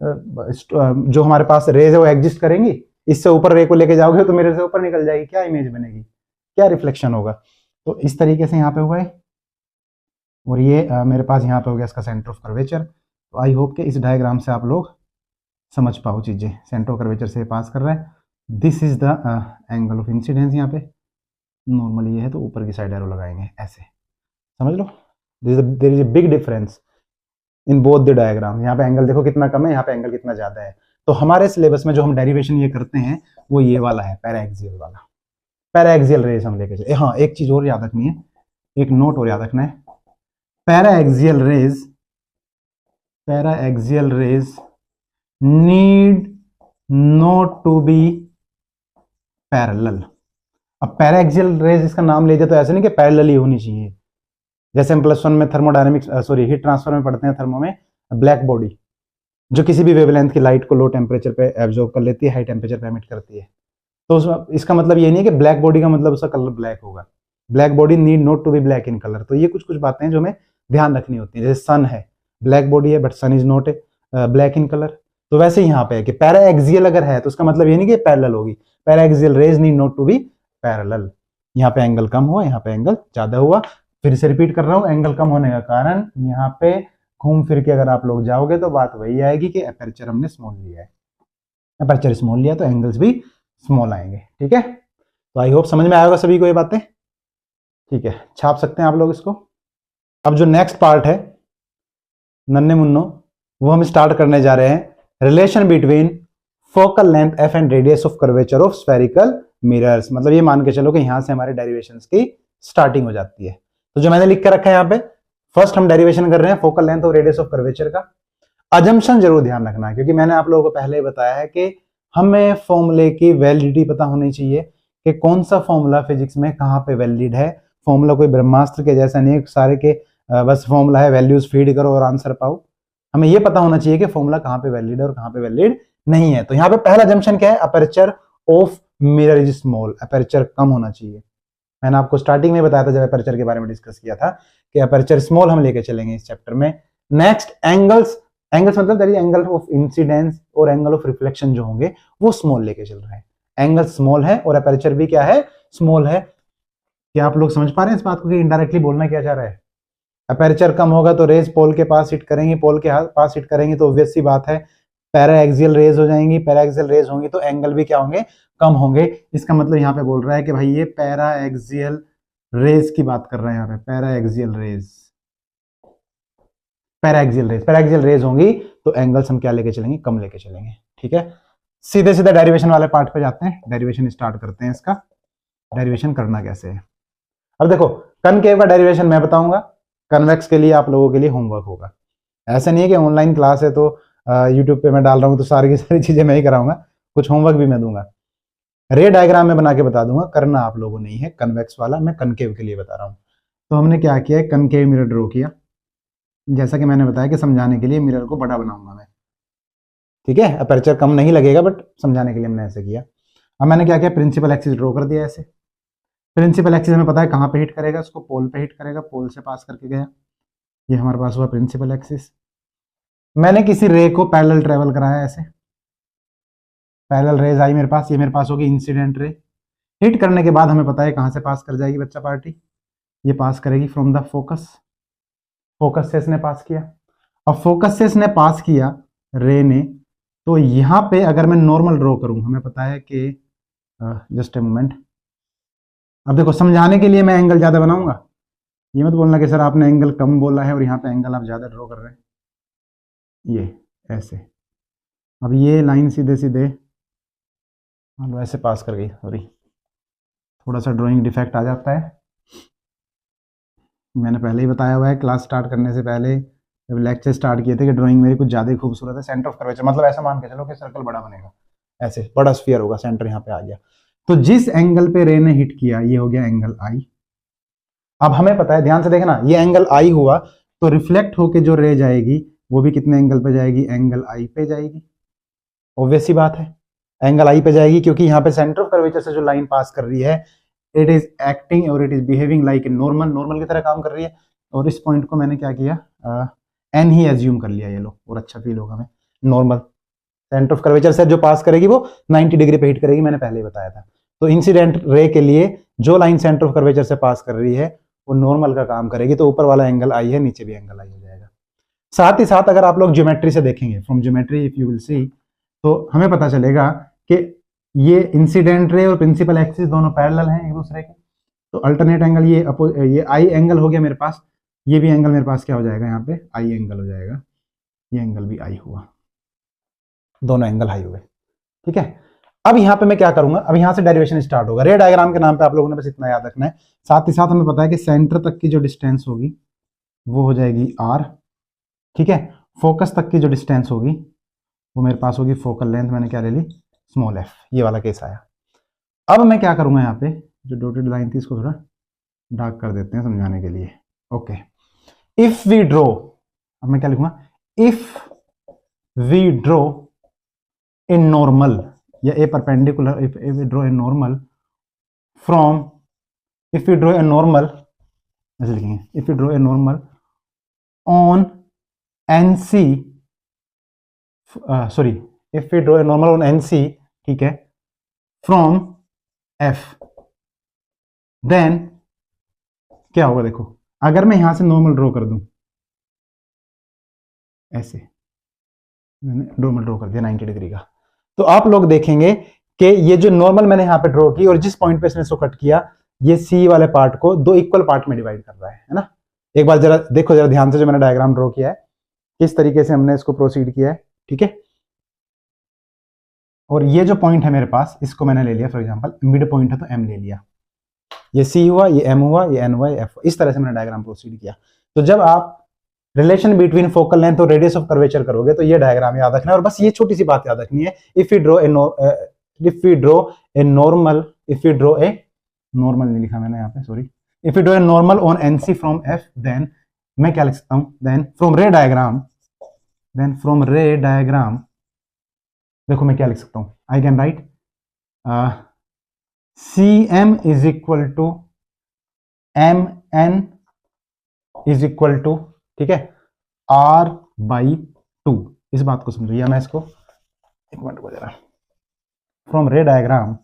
जो हमारे पास रेज है वो एग्जिस्ट करेंगी। इससे ऊपर रे को लेके जाओगे तो मिरर से ऊपर निकल जाएगी, क्या इमेज बनेगी, क्या रिफ्लेक्शन होगा। तो इस तरीके से यहाँ पे हुआ है, और ये मेरे पास यहाँ पे हो गया इसका सेंटर ऑफ कर्वेचर। तो आई होप कि इस डायग्राम से आप लोग समझ पाओ चीजें, सेंटर ऑफ कर्वेचर से पास कर रहा है, this is the angle of incidence. यहाँ पे नॉर्मली ये है तो ऊपर की साइड एरो लगाएंगे ऐसे, समझ लो, there is a big difference in both the diagram. यहाँ पे एंगल देखो कितना कम है, यहाँ पे एंगल कितना ज्यादा है। तो हमारे सिलेबस में जो हम डेरिवेशन ये करते हैं वो ये वाला है, पैराएक्सियल वाला, पैराएक्सियल रेज हम लेके चले। हाँ एक चीज और याद रखनी है, एक नोट और याद रखना है, paraxial rays need not to be parallel. अब पैराएक्सियल रेज इसका नाम ले दिया तो ऐसे नहीं कि पैरेलल ही होनी चाहिए, जैसे हम प्लस वन में थर्मोडायनेमिक्स हीट ट्रांसफर में पढ़ते हैं, थर्मो में ब्लैक बॉडी जो किसी भी वेवलेंथ की लाइट को लो टेम्परेचर पे एब्जॉर्ब कर लेती है, हाई टेम्परेचर पे एमिट करती है। तो उसमें इसका मतलब ये नहीं है कि ब्लैक बॉडी का मतलब उसका कलर ब्लैक होगा, black body need not to be black in colour. तो ये कुछ कुछ बातें हैं जो हमें ध्यान रखनी होती है। जैसे सन है, ब्लैक बॉडी है but sun is not black in colour. तो वैसे ही यहाँ पे है कि पैरा एक्सियल अगर है तो उसका मतलब ये नहीं कि पैरेलल होगी, paraxial rays need not to be parallel. यहाँ पे एंगल कम हुआ, यहाँ पे एंगल ज्यादा हुआ। फिर से रिपीट कर रहा हूं, एंगल कम होने का कारण यहाँ पे घूम फिर के अगर आप लोग जाओगे तो बात वही आएगी कि अपर्चर हमने स्मॉल लिया है, अपर्चर स्मॉल लिया तो एंगल्स भी स्मॉल आएंगे। ठीक है, तो आई होप समझ में आएगा सभी को ये बातें। ठीक है, छाप सकते हैं आप लोग इसको। अब जो नेक्स्ट पार्ट है नन्हे मुन्नो, वो हम स्टार्ट करने जा रहे हैं, relation between focal length F and radius of curvature of spherical mirrors. मतलब ये मान के चलो कि यहां से हमारे डेरिवेशंस की स्टार्टिंग हो जाती है। तो जो मैंने लिख कर रखा है यहाँ पे, फर्स्ट हम डेरिवेशन कर रहे हैं फोकल लेंथ और रेडियस ऑफ कर्वेचर का। अजम्पशन जरूर ध्यान रखना है, क्योंकि मैंने आप लोगों को पहले ही बताया है कि हमें फॉर्मूले की वैलिडिटी पता होनी चाहिए कि कौन सा फॉर्मूला फिजिक्स में कहाँ पे वैलिड है। फॉर्मूला कोई ब्रह्मास्त्र के जैसा नहीं है सारे के बस फॉर्मूला है, वैल्यूज फीड करो और आंसर पाओ। हमें यह पता होना चाहिए कि फॉर्मूला कहाँ पे वैलिड है और कहाँ पे वैलिड नहीं है। तो यहाँ पे पहला अजम्पशन क्या है, aperture of mirror is small, aperture कम होना चाहिए। मैंने आपको स्टार्टिंग में बताया था जब अपर्चर के बारे में डिस्कस किया था कि अपर्चर स्मॉल हम लेके चलेंगे इस चैप्टर में। नेक्स्ट एंगल्स, एंगल्स मतलब that is angle of incidence और एंगल ऑफ रिफ्लेक्शन जो होंगे वो स्मॉल लेके चल रहे हैं। एंगल स्मॉल है और अपर्चर भी क्या है, स्मॉल है। क्या आप लोग समझ पा रहे हैं इस बात को कि इनडायरेक्टली बोलना क्या चाह रहा है। अपर्चर कम होगा तो रेज पोल के पास हिट करेंगी, पोल के पास हिट करेंगी तो ऑब्वियस सी बात है पैरा एक्सियल रेज हो जाएंगी, पैरा एक्सियल रेज होंगी तो एंगल भी क्या होंगे, कम होंगे। इसका मतलब यहाँ पे बोल रहा है कि भाई ये पैरा एक्सियल रेज की बात कर रहे हैं यहाँ पे, paraxial rays, paraxial rays, paraxial rays होंगी तो एंगल्स हम क्या लेके चलेंगे, कम लेके चलेंगे। ठीक है, सीधे सीधे डेरिवेशन वाले पार्ट पे जाते हैं, डेरिवेशन स्टार्ट करते हैं। इसका डेरिवेशन करना कैसे है, अब देखो कनकेव का डेरिवेशन मैं बताऊंगा, कन्वेक्स के लिए आप लोगों के लिए होमवर्क होगा। ऐसा नहीं है कि ऑनलाइन क्लास है तो यूट्यूब पे मैं डाल रहा हूँ तो सारी की सारी चीजें मैं ही कराऊंगा, कुछ होमवर्क भी मैं दूंगा। रे डायग्राम में बना के बता दूंगा, करना आप लोगों नहीं है कन्वेक्स वाला, मैं कनकेव के लिए बता रहा हूँ। तो हमने क्या किया है, कनकेव मिरर ड्रॉ किया, जैसा कि मैंने बताया कि समझाने के लिए मिरर को बड़ा बनाऊंगा मैं। ठीक है, अपर्चर कम नहीं लगेगा बट समझाने के लिए हमने ऐसे किया। अब मैंने क्या किया, प्रिंसिपल एक्सिस ड्रॉ कर दिया ऐसे। प्रिंसिपल एक्सिस हमें पता है कहाँ पे हिट करेगा, उसको पोल पे हिट करेगा, पोल से पास करके गया, ये हमारे पास हुआ प्रिंसिपल एक्सिस। मैंने किसी रे को पैरेलल ट्रेवल कराया ऐसे, पैरेलल रेज आई मेरे पास, ये मेरे पास होगी इंसिडेंट रे। हिट करने के बाद हमें पता है कहाँ से पास कर जाएगी बच्चा पार्टी, ये पास करेगी फ्रॉम द फोकस, फोकस से इसने पास किया। अब फोकस से इसने पास किया रे ने, तो यहाँ पे अगर मैं नॉर्मल ड्रॉ करूं, हमें पता है कि जस्ट ए मोमेंट, अब देखो समझाने के लिए मैं एंगल ज्यादा बनाऊंगा, ये मत बोलना कि सर आपने एंगल कम बोला है और यहाँ पे एंगल आप ज्यादा ड्रॉ कर रहे हैं, ये ऐसे। अब ये लाइन सीधे सीधे मान लो ऐसे पास कर गई, सॉरी थोड़ा सा ड्राइंग डिफेक्ट आ जाता है, मैंने पहले ही बताया हुआ है क्लास स्टार्ट करने से पहले जब लेक्चर स्टार्ट किए थे कि ड्राइंग मेरी कुछ ज़्यादा ही खूबसूरत है। सेंटर ऑफ कर्वेचर मतलब ऐसा मान के चलो कि सर्कल बड़ा बनेगा, ऐसे बड़ा स्फीयर होगा, सेंटर यहाँ पे आ गया। तो जिस एंगल पे रे ने हिट किया ये हो गया एंगल आई। अब हमें पता है, ध्यान से देखना, ये एंगल आई हुआ तो रिफ्लेक्ट होके जो रे जाएगी वो भी कितने एंगल पे जाएगी, एंगल आई पे जाएगी। ऑब्वियस सी बात है एंगल आई पे जाएगी, क्योंकि यहाँ पे सेंटर ऑफ कर्वेचर से जो लाइन पास कर रही है इट इज एक्टिंग और it is behaving like a normal, normal की तरह काम कर रही है। और इस पॉइंट को मैंने क्या किया, एन ही एज्यूम कर लिया, ये लो और अच्छा फील होगा हमें। नॉर्मल सेंटर ऑफ कर्वेचर से जो पास करेगी वो 90 डिग्री पे हिट करेगी, मैंने पहले ही बताया था। तो इंसिडेंट रे के लिए जो लाइन सेंटर ऑफ कर्वेचर से पास कर रही है वो नॉर्मल का काम करेगी, तो ऊपर वाला एंगल आई है, नीचे भी एंगल आई हो जाएगा। साथ ही साथ अगर आप लोग ज्योमेट्री से देखेंगे, from geometry if you will see, तो हमें पता चलेगा कि ये इंसिडेंट रे और प्रिंसिपल एक्सिस दोनों पैरेलल हैं एक दूसरे के। तो अल्टरनेट एंगल ये आई एंगल हो गया मेरे पास, ये भी एंगल मेरे पास क्या हो जाएगा, यहाँ पे आई एंगल हो जाएगा, ये एंगल भी आई हुआ, दोनों एंगल हाई हुए। ठीक है, अब यहाँ पे मैं क्या करूंगा, अब यहाँ से डेरिवेशन स्टार्ट होगा। रे डायग्राम के नाम पे आप लोगों ने बस इतना याद रखना है। साथ ही साथ हमें पता है कि सेंटर तक की जो डिस्टेंस होगी वो हो जाएगी आर। ठीक है, फोकस तक की जो डिस्टेंस होगी वो मेरे पास होगी फोकल लेंथ, मैंने क्या ले ली, स्मॉल एफ, ये वाला केस आया। अब मैं क्या करूंगा, यहाँ पे जो डॉटेड लाइन थी इसको थोड़ा डार्क कर देते हैं समझाने के लिए। ओके, इफ वी ड्रॉ, अब मैं क्या लिखूंगा, if we draw a normal या a perpendicular, if we draw a normal from, if we draw a normal, ऐसे लिखेंगे, if we draw a normal on N C sorry, if we draw a normal on N C, ठीक है, from F, then क्या होगा देखो, अगर मैं यहां से नॉर्मल ड्रॉ कर दूं, ऐसे मैंने नॉर्मल ड्रॉ कर दिया 90 डिग्री का, तो आप लोग देखेंगे कि ये जो नॉर्मल मैंने यहां पे ड्रॉ की और जिस पॉइंट पे इसने इसको कट किया, ये सी वाले पार्ट को दो इक्वल पार्ट में डिवाइड कर रहा है ना। एक बार जरा देखो, जरा ध्यान से जो मैंने डायग्राम ड्रॉ किया है, किस तरीके से हमने इसको प्रोसीड किया है, ठीक है। और ये जो पॉइंट है मेरे पास, इसको मैंने ले लिया फॉर एग्जांपल मिड पॉइंट है तो एम ले लिया, ये सी हुआ, ये एम हुआ, ये एन हुआ, ये एफ, इस तरह से मैंने डायग्राम प्रोसीड किया। तो जब आप रिलेशन बिटवीन फोकल लेंथ और रेडियस ऑफ कर्वेचर करोगे तो ये डायग्राम याद रखना है। और बस ये छोटी सी बात याद रखनी है, if you draw a normal नहीं लिखा मैंने यहाँ पे, sorry, if you draw a normal on NC from F, then मैं क्या लिख सकता हूं, देन फ्रॉम रे डायग्राम देखो मैं क्या लिख सकता हूं, I can write C M is equal to M N is equal to, ठीक है, R बाई 2। इस बात को समझिए, मैं इसको एक मिनट को जरा, फ्रॉम रे डायग्राम,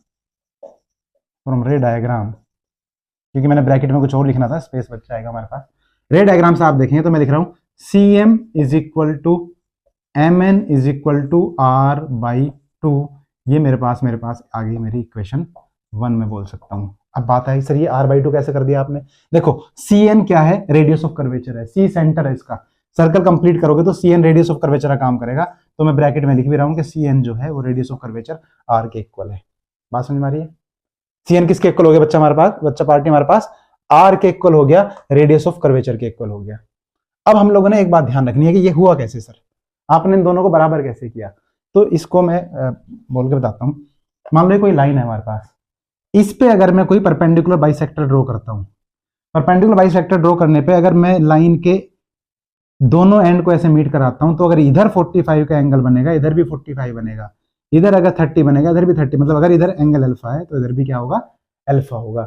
क्योंकि मैंने ब्रैकेट में कुछ और लिखना था, स्पेस बच जाएगा हमारे पास। रे डायग्राम से आप देखेंगे तो मैं लिख रहा हूं C M is equal to M N is equal to R by 2। ये मेरे पास आ गई मेरी इक्वेशन 1 में बोल सकता हूं। अब बात आई सर ये R बाई 2 कैसे कर दिया आपने, देखो सी एन क्या है, रेडियस ऑफ कर्वेचर है, सी सेंटर है इसका, सर्कल कंप्लीट करोगे तो C N radius of curvature का काम करेगा, तो मैं ब्रैकेट में लिख भी रहा हूं कि सी एन जो है वो रेडियस ऑफ कर्वेचर R के इक्वल है। बात समझ में आ रही है, सी एन किसके इक्वल हो गया बच्चा पार्टी हमारे पास R के इक्वल हो गया, रेडियस ऑफ कर्वेचर के इक्वल हो गया। अब हम लोगों ने एक बात ध्यान रखनी है कि ये हुआ कैसे सर, आपने इन दोनों को बराबर कैसे किया, तो इसको मैं बोल के बताता हूं। मान लो कोई लाइन है हमारे पास, इस पे अगर मैं कोई परपेंडिकुलर बाइसेक्टर ड्रॉ करता हूं, परपेंडिकुलर बाइसेक्टर ड्रॉ करने पे अगर मैं लाइन के दोनों एंड को ऐसे मीट कराता हूं, तो अगर इधर 45 का एंगल बनेगा, इधर भी 45 बनेगा, इधर अगर 30 बनेगा, इधर भी 30, मतलब अगर इधर एंगल अल्फा है तो इधर भी क्या होगा, अल्फा होगा।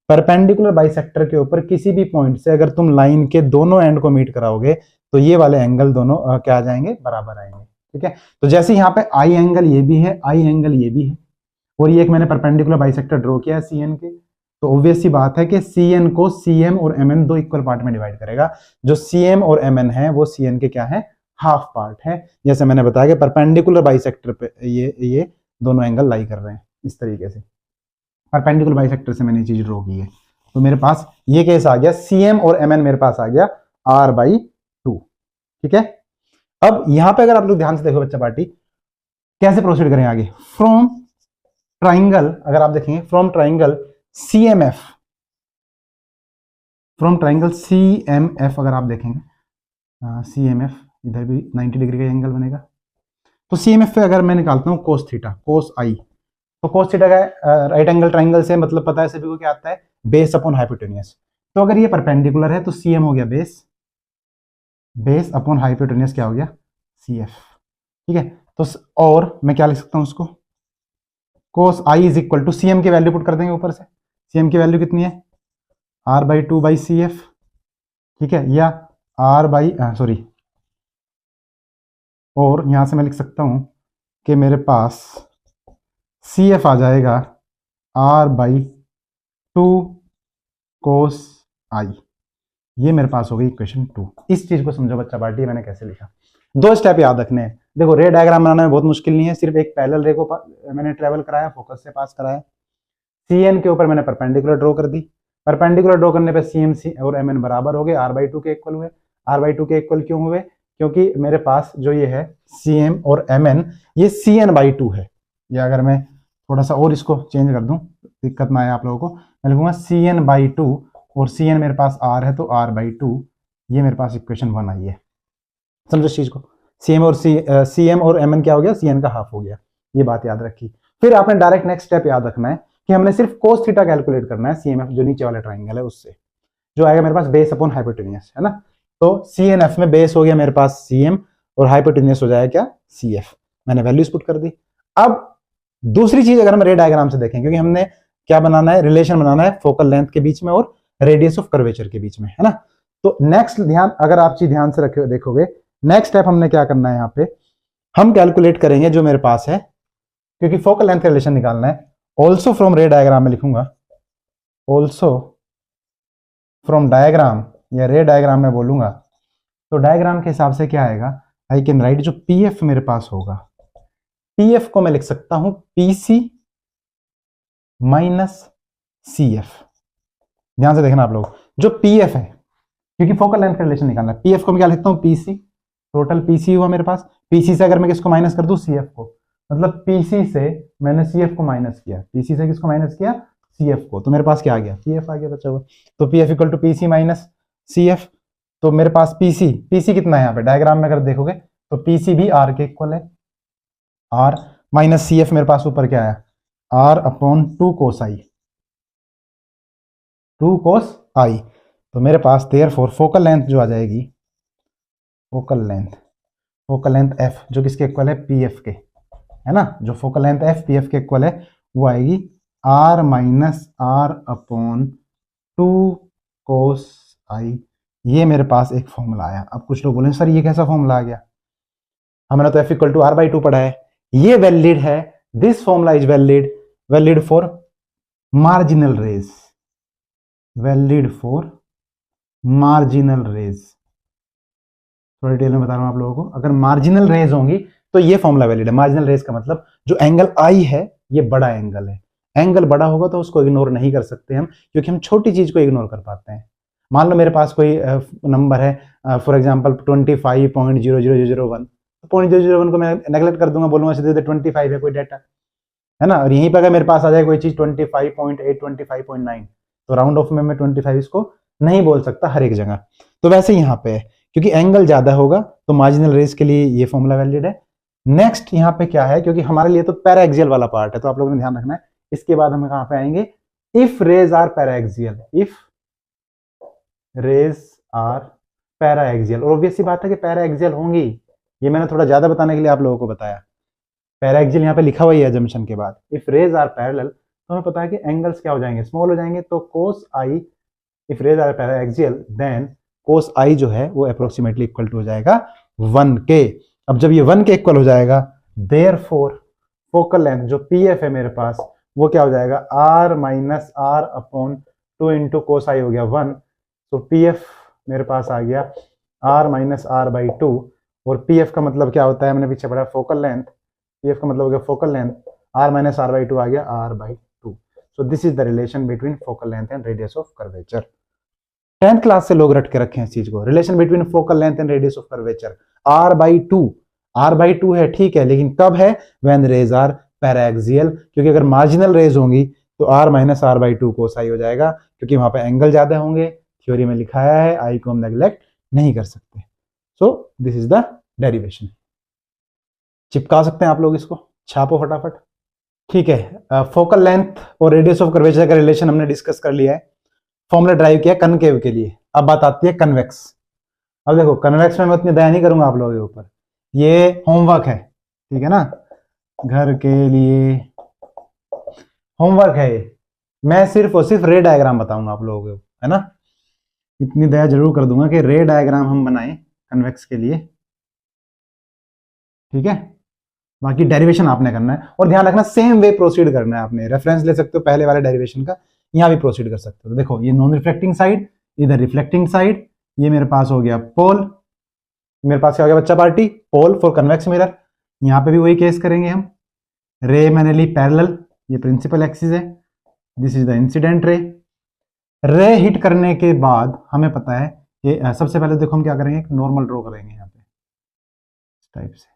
परपेंडिकुलर बाइसेक्टर के ऊपर किसी भी पॉइंट से अगर तुम लाइन के दोनों एंड को मीट कराओगे तो ये वाले एंगल दोनों क्या आ जाएंगे, बराबर आएंगे, ठीक है। तो जैसे यहाँ पे आई एंगल ये भी है, आई एंगल ये भी है, और ये एक मैंने परपेंडिकुलर बाइसेक्टर ड्रॉ किया है सी एन के, तो ऑब्वियस सी बात है कि सी एन को सी एम और एम एन दो इक्वल पार्ट में डिवाइड करेगा। जो सी एम और एम एन है वो सी एन के क्या है, हाफ पार्ट है। जैसे मैंने बताया कि परपेंडिकुलर बाइसेक्टर पे ये दोनों एंगल लाई कर रहे हैं, इस तरीके से परपेंडिकुलर बाइसेक्टर से मैंने चीज ड्रॉ की है। तो मेरे पास ये केस आ गया, सी एम और एम एन मेरे पास आ गया R बाई 2, ठीक है। अब यहां पे अगर आप लोग ध्यान से देखो बच्चा पार्टी, कैसे प्रोसीड करें आगे, फ्रॉम ट्राइंगल, अगर आप देखेंगे फ्रॉम ट्राइंगल CMF, अगर आप देखेंगे CMF, इधर भी 90 डिग्री का एंगल बनेगा, तो CMF पे अगर मैं निकालता हूं कोस थीटा, कोस आई, तो कोस थीटा का राइट एंगल ट्राइंगल से मतलब पता है सभी को क्या आता है, बेस अपॉन हाइपोटेन्यूस। तो अगर ये परपेंडिकुलर है तो CM हो गया बेस अपॉन हाइपोटेन्यूस क्या हो गया, CF, ठीक है। तो और मैं क्या लिख सकता हूं उसको, कोस I is equal to CM की वैल्यू पुट कर देंगे ऊपर से, CM की वैल्यू कितनी है, R बाई 2 बाई CF, ठीक है, या R बाई सॉरी, और यहां से मैं लिख सकता हूं कि मेरे पास CF आ जाएगा R बाई 2 कोस आई। ये मेरे पास हो गई इक्वेशन 2। इस चीज को समझो बच्चा पार्टी, मैंने कैसे लिखा, 2 स्टेप याद रखने हैं। देखो रे डायग्राम बनाना में बहुत मुश्किल नहीं है, सिर्फ एक पैरेलल रे को मैंने ट्रेवल कराया, फोकस से पास कराया, CN के ऊपर मैंने परपेंडिकुलर ड्रॉ कर दी, परपेंडिकुलर ड्रॉ करने पे CM और MN बराबर हो गए, R बाई 2 के इक्वल हुए। R बाई 2 के इक्वल क्यों हुए, क्योंकि मेरे पास जो ये है CM और MN ये CN बाई 2 है। या अगर मैं थोड़ा सा और इसको चेंज कर दूं, दिक्कत ना आए आप लोगों को, मैं लिखूंगा CN बाई 2 और CN मेरे पास R है तो R बाई 2, ये मेरे पास इक्वेशन 1 आई है। समझो इस चीज को, CM और MN क्या हो गया, CN का हाफ हो गया, ये बात याद रखी। फिर आपने डायरेक्ट नेक्स्ट स्टेप याद रखना है कि हमने सिर्फ कोस थीटा कैलकुलेट करना है CMF जो नीचे वाला ट्राइंगल है उससे, जो आएगा मेरे पास बेस अपॉन हाइपोटेन्यूस, है ना। तो CNF में बेस हो गया मेरे पास CM और हाइपोटेन्यूस हो जाएगा क्या, CF। मैंने वैल्यूज पुट कर दी। अब दूसरी चीज अगर हम रे डायग्राम से देखें, क्योंकि हमने क्या बनाना है, रिलेशन बनाना है फोकल लेंथ के बीच में और रेडियस ऑफ कर्वेचर के बीच में, है ना। तो नेक्स्ट ध्यान, अगर आप चीज ध्यान से रखे देखोगे, नेक्स्ट स्टेप हमने क्या करना है, यहाँ पे हम कैलकुलेट करेंगे जो मेरे पास है, क्योंकि फोकल लेंथ का रिलेशन निकालना है। ऑल्सो फ्रॉम रे डायग्राम में लिखूंगा, ऑल्सो फ्रॉम डायग्राम या रे डायग्राम में बोलूंगा, तो डायग्राम के हिसाब से क्या आएगा, आई कैन राइट जो पी एफ मेरे पास होगा, पी एफ को मैं लिख सकता हूं P C minus C F. ध्यान से देखना आप लोग, जो पी एफ है, क्योंकि फोकल लेंथ का रिलेशन निकालना है, पी एफ को मैं क्या लिखता हूं P C, total P C हुआ मेरे पास, पी सी से अगर मैं किसको माइनस कर दूं सी एफ को, मतलब पी सी से मैंने सी एफ को माइनस किया, पी सी से किसको माइनस किया, सी एफ को, तो मेरे पास क्या आ गया, पी एफ आ गया बचा हुआ। तो P F equal to P C minus C F. तो मेरे पास पीसी, पीसी कितना है यहाँ पे डायग्राम में अगर देखोगे तो पीसी भी आर के इक्वल है, आर माइनस सी एफ मेरे पास ऊपर क्या आया, आर अपॉन 2 कोस आई, 2 कोस आई। तो मेरे पास देयरफॉर फोकल लेंथ जो आ जाएगी, फोकल लेंथ एफ जो किसके इक्वल है, पी एफ के, है ना, जो focal length F P F के इक्वल है वो आएगी आर माइनस आर अपॉन 2 कोस आई। ये मेरे पास एक फॉर्मूला आया। अब कुछ लोग बोले सर ये कैसा फॉर्मूला आ गया, हमने तो F equal to R by 2 पढ़ा है, ये वैलिड है, this formula is valid for marginal rays, valid for marginal rays. थोड़ा डिटेल में बता रहा हूं आप लोगों को, अगर मार्जिनल रेज होंगी तो ये फॉर्मूला वैलिड है। मार्जिनल रेज का मतलब जो एंगल आई है ये बड़ा एंगल है, एंगल बड़ा होगा तो उसको इग्नोर नहीं कर सकते हम, क्योंकि हम छोटी चीज को इग्नोर कर पाते हैं। मान लो मेरे पास कोई नंबर है फॉर एग्जांपल 25.00001, तो 0.001 को मैं नेगलेक्ट कर दूंगा, बोलूंगा सीधे 25 है कोई डाटा, है ना, और यहीं पर अगर मेरे पास आ जाए कोई चीज 25.8 25.9 तो राउंड ऑफ में मैं 25 इसको नहीं बोल सकता हर एक जगह। तो वैसे यहाँ पे है, क्योंकि एंगल ज्यादा होगा तो मार्जिनल रेज के लिए ये फॉर्मूला वैलिड है। नेक्स्ट यहाँ पे क्या है, क्योंकि हमारे लिए तो पैराएक्सियल वाला पार्ट है, तो आप लोगों ने ध्यान रखना है। इसके बाद हम कहाँ पे आएंगे, if rays are paraxial, if rays are paraxial, और ऑब्वियस सी बात है कि पैराएक्सियल होंगी, ये मैंने थोड़ा ज्यादा बताने के लिए आप लोगों को बताया। पैराएक्सियल यहाँ पे लिखा हुआ ही है जंक्शन के बाद, इफ रेज आर पैरेलल, तो हमें पता है कि एंगल्स क्या हो जाएंगे, स्मॉल हो जाएंगे, तो cos I, if rays are paraxial then cos I जो है वो अप्रोक्सीमेटली इक्वल टू हो जाएगा 1 के। अब जब ये 1 के इक्वल हो जाएगा, देयरफॉर फोकल लेंथ जो पी एफ है मेरे पास वो क्या हो जाएगा, R minus R upon 2 into cos I हो गया 1, तो पी एफ मेरे पास आ गया आर माइनस आर बाई 2, और पी एफ का मतलब क्या होता है, हमने पीछे पढ़ा फोकल लेंथ, पी एफ का मतलब हो गया focal length, R minus R by 2 आ गया R by 2। So this is the relation between focal length and radius of curvature. 10th class से लोग रट के रखे हैं इस चीज को, relation between focal length and radius of curvature, R by 2, R by 2 है ठीक है, लेकिन कब है, व्हेन रेज आर पैराएक्सियल, क्योंकि अगर मार्जिनल रेज होंगी तो are minus R by 2 cos I हो जाएगा, क्योंकि वहां पे एंगल ज्यादा होंगे, थ्योरी में लिखाया है, आई को हम नेग्लेक्ट नहीं कर सकते। सो दिस इज द डेरिवेशन। चिपका सकते हैं आप लोग इसको, छापो फटाफट, ठीक है। फोकल लेंथ और रेडियस ऑफ कर्वेचर का रिलेशन हमने डिस्कस कर लिया है, फॉर्मूला ड्राइव किया कनकेव के लिए। अब बात आती है कन्वेक्स। अब देखो कन्वेक्स में मैं उतनी दया नहीं करूंगा आप लोगों के ऊपर, ये होमवर्क है, ठीक है ना, घर के लिए होमवर्क है ये, मैं सिर्फ और सिर्फ रे डायग्राम बताऊंगा आप लोगों को, है ना, इतनी दया जरूर कर दूंगा कि रे डायग्राम हम बनाएं कन्वेक्स के लिए, ठीक है। बाकी डेरिवेशन आपने करना है, और ध्यान रखना सेम वे प्रोसीड करना है, आपने रेफरेंस ले सकते हो पहले वाले डेरिवेशन का, यहां भी प्रोसीड कर सकते हो। तो देखो ये नॉन रिफ्लेक्टिंग साइड, इधर रिफ्लेक्टिंग साइड, ये मेरे पास हो गया पोल, मेरे पास क्या हो गया बच्चा party, pole for convex mirror. यहां पे भी वही केस करेंगे हम, रे मैंने ली पैरेलल, ये प्रिंसिपल एक्सिस है, this is the incident ray. Ray hit करने के बाद हमें पता है कि सबसे पहले देखो हम क्या करेंगे, एक नॉर्मल ड्रॉ करेंगे यहाँ पे इस टाइप से,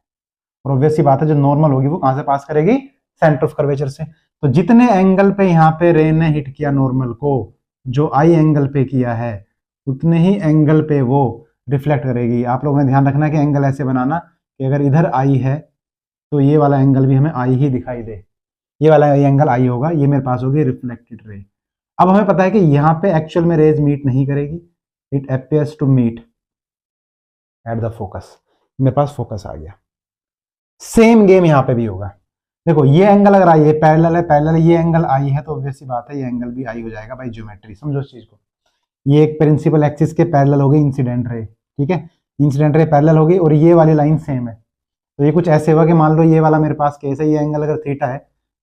और ऑब्वियस सी बात है जो नॉर्मल होगी वो कहां से पास करेगी, सेंटर ऑफ कर्वेचर से। तो जितने एंगल पे यहाँ पे रे ने हिट किया नॉर्मल को, जो आई एंगल पे किया है, उतने ही एंगल पे वो रिफ्लेक्ट करेगी। आप लोगों ने ध्यान रखना कि एंगल ऐसे बनाना कि अगर इधर आई है तो ये वाला एंगल भी हमें आई ही दिखाई दे, ये वाला एंगल आई होगा, ये मेरे पास होगी रिफ्लेक्टेड रे। अब हमें पता है कि यहाँ पे एक्चुअल में रेज मीट नहीं करेगी, it appears to meet at the focus, मेरे पास फोकस आ गया। सेम गेम यहाँ पे भी होगा, देखो ये एंगल अगर आई है पैरेलल है, पैरेलल ये एंगल आई है, तो ऑब्वियस सी बात है ये एंगल भी आई हो जाएगा बाय ज्योमेट्री, समझो इस चीज को। ये एक प्रिंसिपल एक्सिस के पैरेलल हो गई इंसिडेंट रे, ठीक है, इंसिडेंट रे पैरेलल हो गई, और ये वाली लाइन सेम है, तो ये कुछ ऐसे हुआ कि मान लो ये वाला मेरे पास केस है, ये एंगल अगर थीटा है,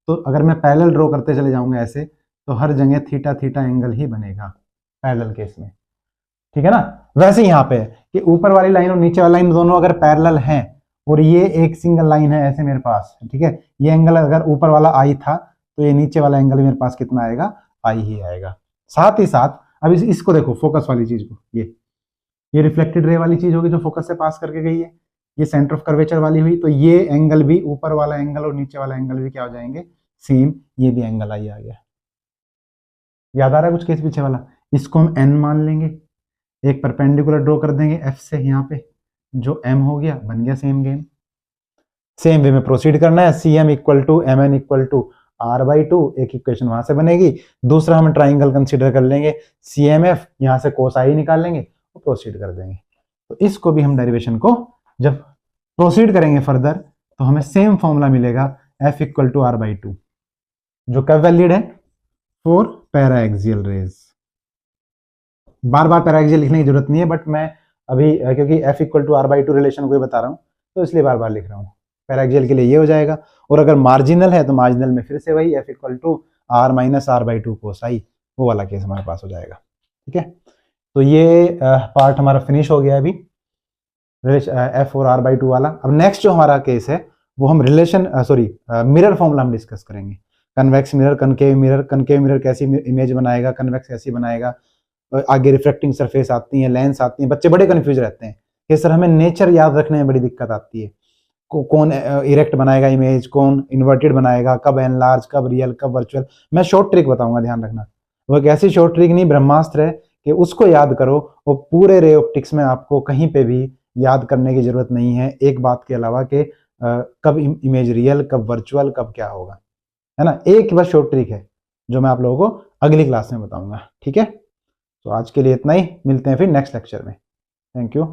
तो अगर मैं पैरेलल ड्रॉ करते चले जाऊंगा ऐसे, तो हर जगह थीटा थीटा एंगल ही बनेगा पैरेलल केस में, ठीक है ना। वैसे यहाँ पे है कि ऊपर वाली लाइन और नीचे वाली लाइन दोनों अगर पैरेलल हैं और ये एक सिंगल लाइन है ऐसे मेरे पास, ठीक है, ये एंगल अगर ऊपर वाला आई था तो ये नीचे वाला एंगल मेरे पास कितना आएगा, आई ही आएगा। साथ ही साथ अब इसको देखो, फोकस वाली चीज को, ये रिफ्लेक्टेड रे वाली चीज होगी जो फोकस से पास करके गई है, ये सेंटर ऑफ कर्वेचर वाली हुई, तो ये एंगल भी, ऊपर वाला एंगल और नीचे वाला एंगल भी क्या हो जाएंगे, सेम, ये भी एंगल आई आ गया। याद आ रहा है कुछ केस पीछे वाला। इसको हम एन मान लेंगे, एक परपेंडिकुलर ड्रॉ कर देंगे एफ से यहाँ पे, जो एम हो गया, बन गया सेम गेम। सेम वे में प्रोसीड करना है, C M equal to M N equal to R by two, एक इक्वेशन वहां से बनेगी। दूसरा हम ट्राइंगल कंसीडर कर लेंगे, सी एम एफ, यहाँ से कोस आई निकाल लेंगे और प्रोसीड कर देंगे। तो इसको भी हम डेरिवेशन को जब प्रोसीड करेंगे फर्दर, तो हमें सेम फॉर्मूला मिलेगा, F equal to R by two, जो कब वैलिड है, फॉर पैरा एक्सियल रेज। बार बार पैरा एक्सियल लिखने की जरूरत नहीं है, बट मैं अभी क्योंकि F equal to R by two relation को ही बता रहा हूँ, तो इसलिए बार बार लिख रहा हूँ। पैरा एक्सियल के लिए ये हो जाएगा, और अगर मार्जिनल है तो मार्जिनल में फिर से वही F equal to R minus R by two cos I, वो वाला केस हमारे पास हो जाएगा, ठीक है। तो ये पार्ट हमारा फिनिश हो गया अभी, एफ और आर बाई टू वाला। अब नेक्स्ट जो हमारा केस है वो हम रिलेशन मिरर फॉर्मूला हम डिस्कस करेंगे। Convex mirror, concave mirror, concave mirror कैसी इमेज बनाएगा, कन्वेक्स कैसी बनाएगा, आगे रिफ्लेक्टिंग सरफेस आती है, लेंस आती है, बच्चे बड़े कंफ्यूज रहते हैं कि सर हमें नेचर याद रखने में बड़ी दिक्कत आती है, कौन इरेक्ट बनाएगा इमेज, कौन इन्वर्टेड बनाएगा, कब एनलार्ज, कब रियल, कब वर्चुअल। मैं शॉर्ट ट्रिक बताऊंगा, ध्यान रखना। वो एक ऐसी शॉर्ट ट्रिक नहीं, ब्रह्मास्त्र है कि उसको याद करो, वो पूरे रे ऑप्टिक्स में आपको कहीं पे भी याद करने की जरूरत नहीं है, एक बात के अलावा कि कब इमेज रियल, कब वर्चुअल, कब क्या होगा, है ना। एक बस शॉर्ट ट्रिक है जो मैं आप लोगों को अगली क्लास में बताऊंगा, ठीक है। तो आज के लिए इतना ही, मिलते हैं फिर नेक्स्ट लेक्चर में। Thank you.